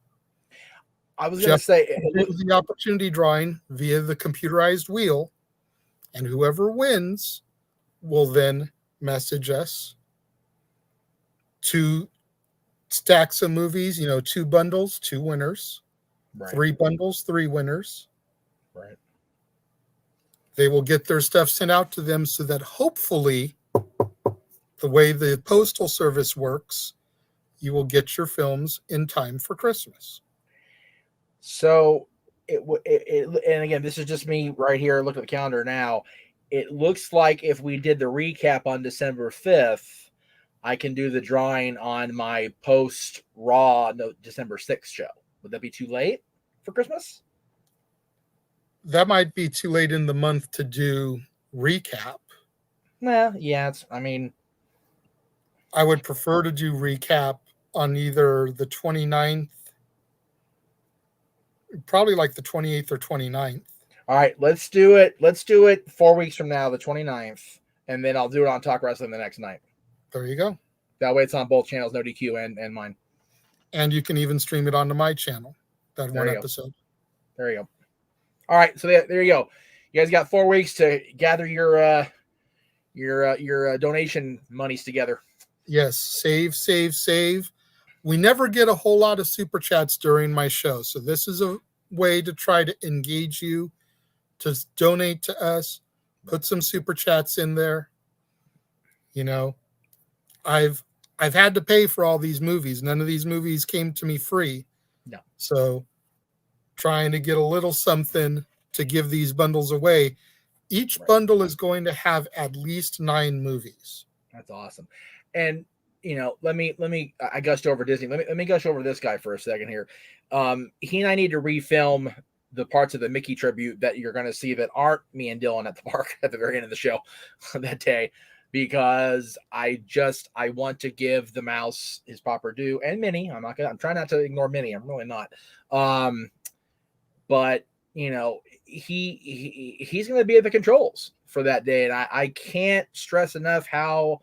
I was going to say the opportunity drawing via the computerized wheel, and whoever wins will then message us 2 stacks of movies, 2 bundles, 2 winners, 3 bundles, 3 winners. Right. They will get their stuff sent out to them so that hopefully the way the postal service works, you will get your films in time for Christmas. So and again, this is just me right here. Look at the calendar now. It looks like if we did the recap on December 5th, I can do the drawing on my post Raw December 6th show. Would that be too late for Christmas? That might be too late in the month to do recap. Yeah. I would prefer to do recap on either the 29th, probably like the 28th or 29th. All right, let's do it. Let's do it 4 weeks from now, the 29th, and then I'll do it on Talk Wrestling the next night. There you go. That way it's on both channels, no DQ and mine. And you can even stream it onto my channel, that one episode. There you go. All right, so there you go. You guys got 4 weeks to gather your donation monies together. Yes, save. We never get a whole lot of super chats during my show, so this is a way to try to engage you to donate to us. Put some super chats in there. I've had to pay for all these movies. None of these movies came to me free. No. So trying to get a little something to give these bundles away. Each bundle is going to have at least 9 movies. That's awesome. And let me I gushed over Disney. Let me gush over this guy for a second here. He and I need to refilm the parts of the Mickey tribute that you're going to see that aren't me and Dylan at the park at the very end of the show that day, because I want to give the mouse his proper due, and Minnie. I'm trying not to ignore Minnie. I'm really not. But he's going to be at the controls for that day, and I can't stress enough how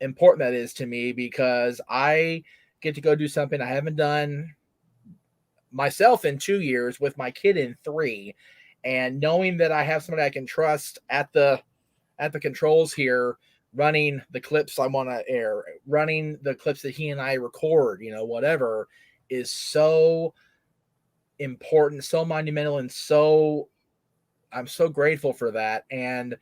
important that is to me, because I get to go do something I haven't done myself in 2 years with my kid in 3. And knowing that I have somebody I can trust at the controls here, running the clips I want to air, running the clips that he and I record, whatever, is so important, so monumental, and I'm so grateful for that. And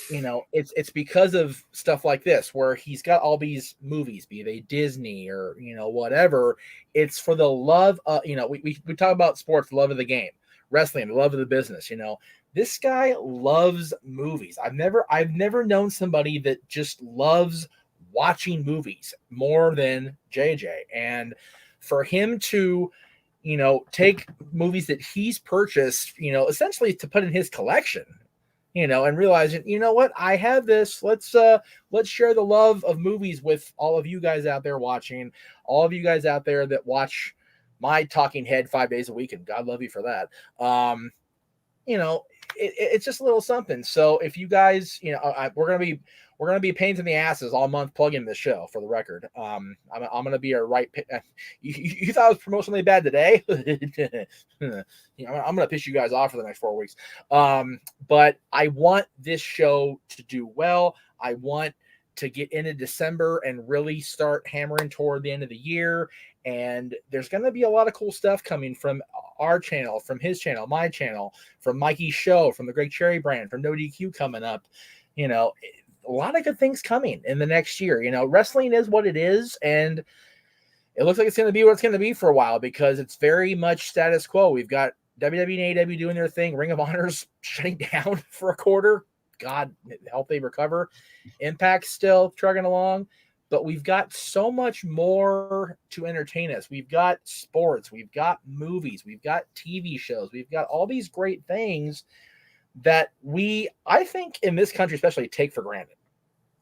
it's because of stuff like this where he's got all these movies, be they Disney or whatever. It's for the love of we talk about sports, the love of the game, wrestling, the love of the business. This guy loves movies. I've never known somebody that just loves watching movies more than JJ. And for him to take movies that he's purchased, essentially to put in his collection, and realizing, what, I have this. Let's share the love of movies with all of you guys out there watching, all of you guys out there that watch my talking head 5 days a week, and God love you for that. It's just a little something. So if you guys, we're gonna be pains in the asses all month plugging this show, for the record. I'm gonna be a right. You thought it was promotionally bad today? I'm gonna piss you guys off for the next 4 weeks. But I want this show to do well. I want to get into December and really start hammering toward the end of the year. And there's going to be a lot of cool stuff coming from our channel, from his channel, my channel, from Mikey's show, from the Great Cherry brand, from No DQ coming up. A lot of good things coming in the next year. Wrestling is what it is, and it looks like it's going to be what it's going to be for a while, because it's very much status quo. We've got WWE and AEW doing their thing. Ring of Honor's shutting down for a quarter. God help they recover. Impact's still trucking along. But we've got so much more to entertain us. We've got sports, we've got movies, we've got TV shows, we've got all these great things that I think in this country especially, take for granted.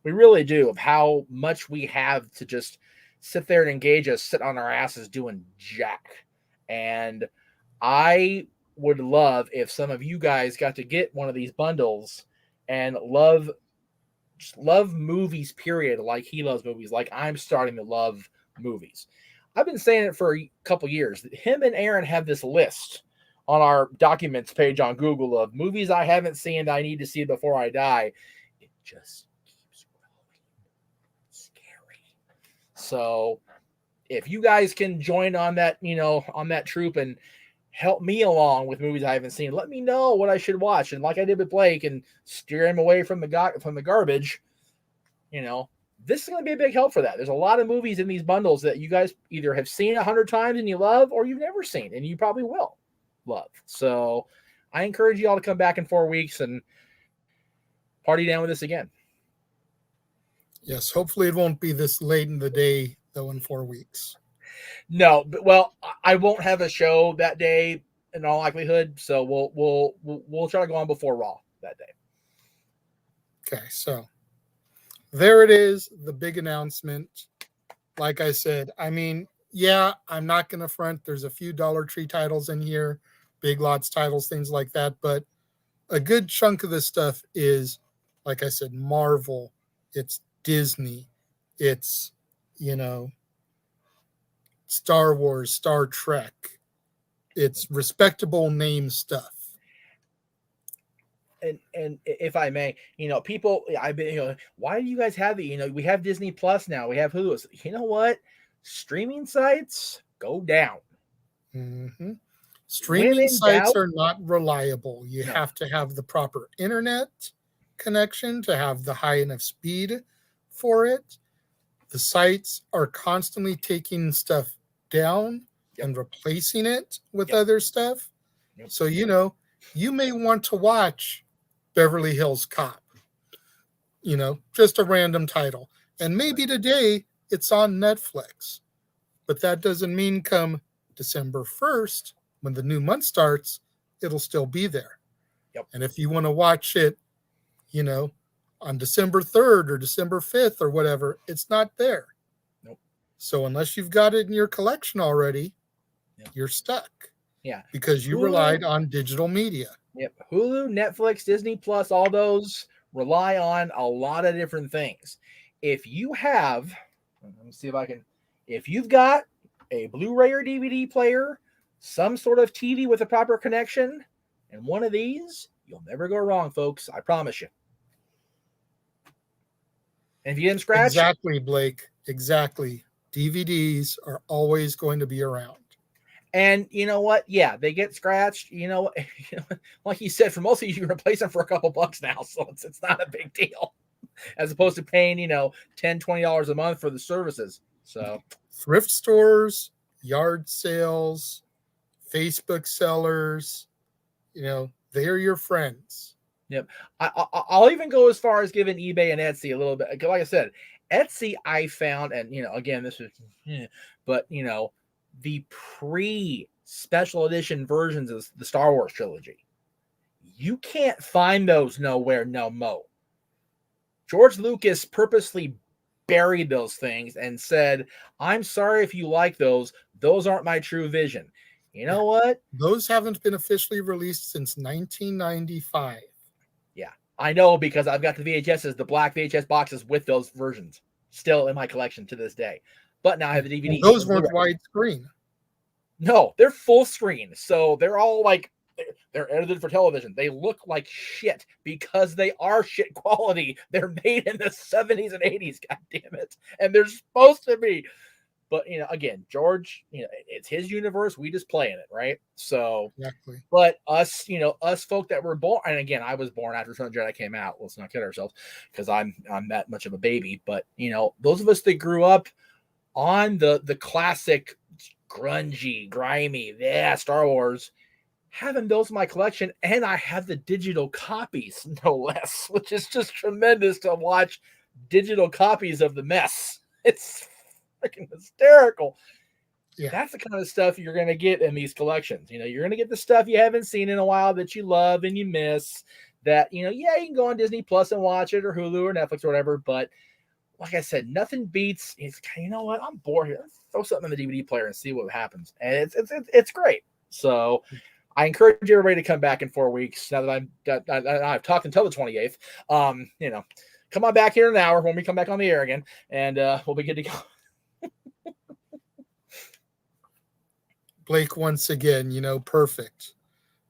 We really do, of how much we have to just sit there and engage us, sit on our asses doing jack. And I would love if some of you guys got to get one of these bundles and love movies, period, like he loves movies, like I'm starting to love movies. I've been saying it for a couple years. Him and Aaron have this list on our documents page on Google of movies I haven't seen that I need to see before I die. It just keeps growing. Scary. So if you guys can join on that, on that troop and help me along with movies I haven't seen, let me know what I should watch. And like I did with Blake, and steer him away from the garbage, this is going to be a big help for that. There's a lot of movies in these bundles that you guys either have seen 100 times and you love, or you've never seen and you probably will love. So I encourage you all to come back in 4 weeks and party down with us again. Yes, hopefully it won't be this late in the day, though, in 4 weeks. No, but I won't have a show that day in all likelihood, so we'll try to go on before Raw that day. Okay, so there it is, the big announcement. Like I said, I'm not going to front. There's a few Dollar Tree titles in here, Big Lots titles, things like that, but a good chunk of this stuff is, like I said, Marvel, it's Disney, it's, Star Wars, Star Trek. It's respectable name stuff. And if I may, people, I've been, why do you guys have it? We have Disney Plus now. We have Hulu. You know what? Streaming sites go down. Mm-hmm. Streaming sites are not reliable. You have to have the proper internet connection to have the high enough speed for it. The sites are constantly taking stuff down and replacing it with other stuff. So, you may want to watch Beverly Hills Cop, just a random title. And maybe today it's on Netflix. But that doesn't mean come December 1st, when the new month starts, it'll still be there. Yep. And if you want to watch it, on December 3rd or December 5th or whatever, it's not there. Nope. So unless you've got it in your collection already, you're stuck. Yeah. Because you relied on digital media. Yep. Hulu, Netflix, Disney Plus, all those rely on a lot of different things. If you have, let me see if you've got a Blu-ray or DVD player, some sort of TV with a proper connection, And one of these, you'll never go wrong, folks. I promise you. And if you didn't scratch, Exactly, Blake. Exactly. DVDs are always going to be around. and you know what? Yeah, they get scratched. Like you said, for most of you, you can replace them for a couple bucks now, so it's not a big deal, as opposed to paying $10, $20 a month for the services. So thrift stores, yard sales, Facebook sellers, they're your friends. Yep. I'll even go as far as giving eBay and Etsy a little bit. Like I said, Etsy I found, and again, this is, but the pre-special edition versions of the Star Wars trilogy, you can't find those nowhere no mo. George Lucas purposely buried those things and said, "I'm sorry if you like those. Those aren't my true vision." You know what? Those haven't been officially released since 1995. Yeah, I know, because I've got the VHSs, the black VHS boxes with those versions still in my collection to this day. But now I have the DVDs. And those weren't widescreen. No, they're full screen. So they're all like, they're edited for television. They look like shit because they are shit quality. They're made in the 70s and 80s, god damn it. And they're supposed to be. But, again, George, it's his universe. We just play in it, right? So, exactly. But us, us folk that were born, and again, I was born after Return of the Jedi came out. Let's not kid ourselves, because I'm that much of a baby. But, those of us that grew up on the classic grungy, grimy, Star Wars, having those in my collection, and I have the digital copies, no less, which is just tremendous to watch digital copies of the mess. It's freaking hysterical. Yeah. That's the kind of stuff you're going to get in these collections. You're going to get the stuff you haven't seen in a while that you love and you miss, that, you can go on Disney Plus and watch it, or Hulu or Netflix or whatever. But like I said, nothing beats, you know what? I'm bored here. Let's throw something in the DVD player and see what happens. And it's great. So I encourage everybody to come back in 4 weeks. Now that I've talked until the 28th, come on back here in an hour when we come back on the air again, and we'll be good to go. Blake, once again, perfect.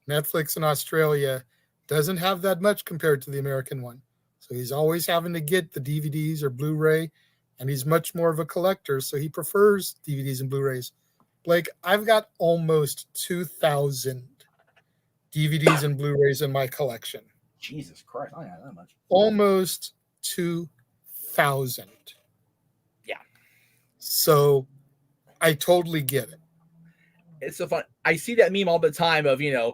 Netflix in Australia doesn't have that much compared to the American one. So he's always having to get the DVDs or Blu-ray, and he's much more of a collector, so he prefers DVDs and Blu-rays. Blake, I've got almost 2,000 DVDs and Blu-rays in my collection. Jesus Christ, I don't have that much. Almost 2,000. Yeah. So I totally get it. It's so fun. I see that meme all the time of, WWE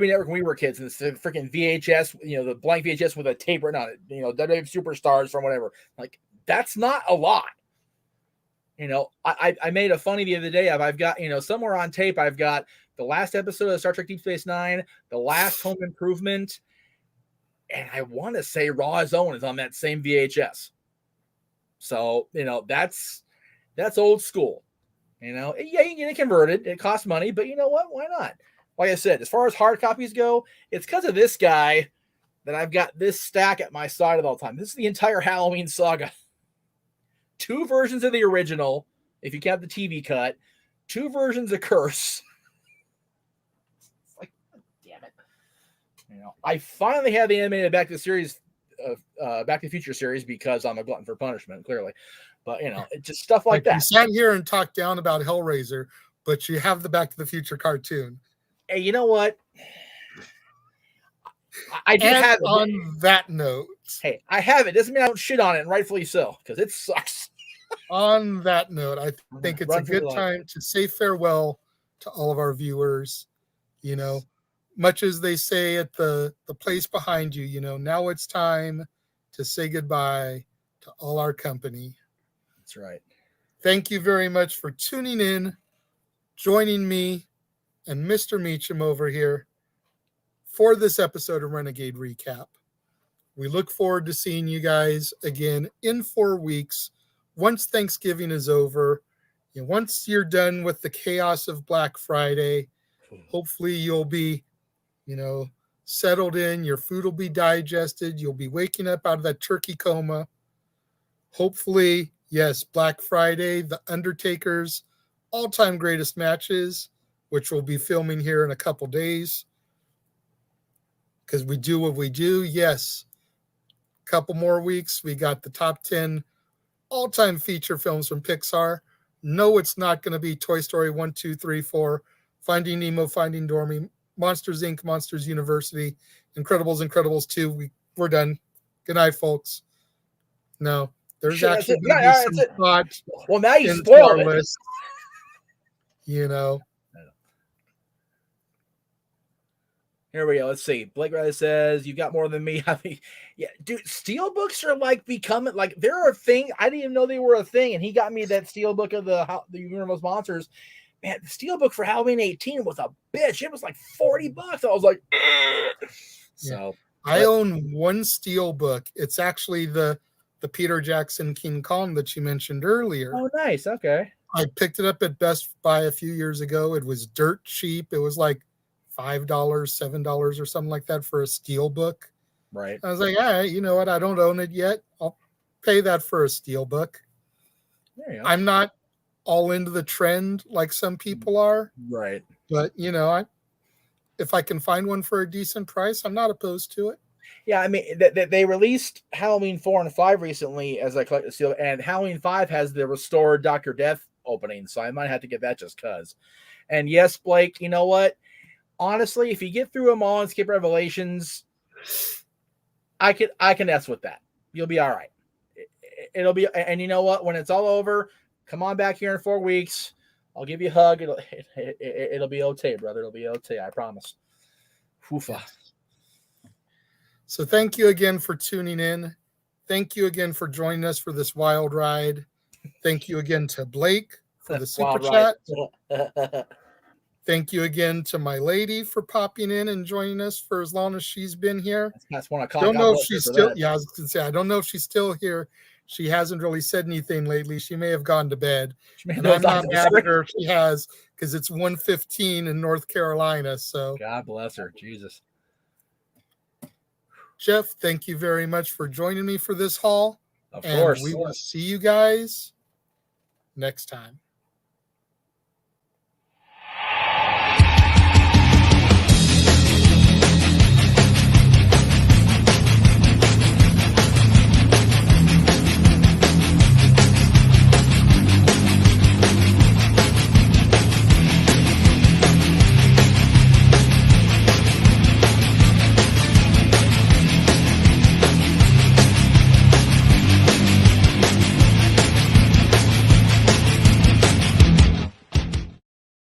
Network when we were kids, and it's the freaking VHS, the blank VHS with a tape written on it, WWE Superstars from whatever. Like, that's not a lot. I made a funny the other day of, I've got, somewhere on tape, I've got the last episode of Star Trek Deep Space Nine, the last Home Improvement, and I want to say Raw Zone is on that same VHS. So, that's old school. Yeah, you can get it converted. It costs money, but you know what? Why not? Like I said, as far as hard copies go, it's because of this guy that I've got this stack at my side at all time. This is the entire Halloween saga. 2 versions of the original, if you count the TV cut, 2 versions of Curse. It's like, damn it. I finally have the animated Back to the Future series because I'm a glutton for punishment, clearly. But, it's just stuff like that. You sat here and talked down about Hellraiser, but you have the Back to the Future cartoon. Hey, you know what? I do have it. On that note. Hey, I have it. Doesn't mean I don't shit on it, and rightfully so, because it sucks. On that note, I think it's a good time to say farewell to all of our viewers. Much as they say at the place behind you, now it's time to say goodbye to all our company. That's right. Thank you very much for tuning in, joining me and Mr. Meacham over here for this episode of Renegade Recap. We look forward to seeing you guys again in 4 weeks, once Thanksgiving is over. Once you're done with the chaos of Black Friday, hopefully you'll be, settled in. Your food will be digested. You'll be waking up out of that turkey coma. Hopefully, yes, Black Friday, The Undertaker's all-time greatest matches, which we'll be filming here in a couple days, because we do what we do. Yes, a couple more weeks, we got the top 10 all-time feature films from Pixar. No, it's not going to be Toy Story 1, 2, 3, 4, Finding Nemo, Finding Dory, Monsters, Inc., Monsters University, Incredibles 2. We're done. Good night, folks. No, there's Shit, actually that's it. going to Yeah, be that's some it. thought Well, now you into spoiled our it. list. You know, Here we go. Let's see. Blake Riley says, "You've got more than me." I mean, yeah, dude, steelbooks are like becoming like they're a thing. I didn't even know they were a thing, and he got me that steelbook of the Universe Monsters. Man, the steelbook for Halloween 18 was a bitch. It was like $40. I was like, ugh. So I own one steelbook. It's actually the Peter Jackson King Kong that you mentioned earlier. Oh, nice. Okay. I picked it up at Best Buy a few years ago. It was dirt cheap. It was like $5, $7 or something like that for a steel book. Right. I was like, all right, you know what? I don't own it yet. I'll pay that for a steel book. There you go. I'm not all into the trend like some people are. Right. But, you know, if I can find one for a decent price, I'm not opposed to it. Yeah, I mean, they released Halloween 4 and 5 recently as I collect the steel, and Halloween 5 has the restored Dr. Death opening, so I might have to get that just because. And yes, Blake, you know what? Honestly, if you get through them all and skip Revelations, I can mess with that. You'll be all right. It'll be, and you know what? When it's all over, come on back here in 4 weeks. I'll give you a hug. It'll be okay, brother. It'll be okay. I promise. Hoofa. So thank you again for tuning in. Thank you again for joining us for this wild ride. Thank you again to Blake for the super chat. Thank you again to my lady for popping in and joining us for as long as she's been here. That's 1 o'clock. Don't know if she's still. Yeah, I was going to say I don't know if she's still here. She hasn't really said anything lately. She may have gone to bed. And I'm not mad at her if she has, because it's 1:15 in North Carolina. So God bless her. Jesus. Jeff, thank you very much for joining me for this haul. Of course. We will see you guys next time.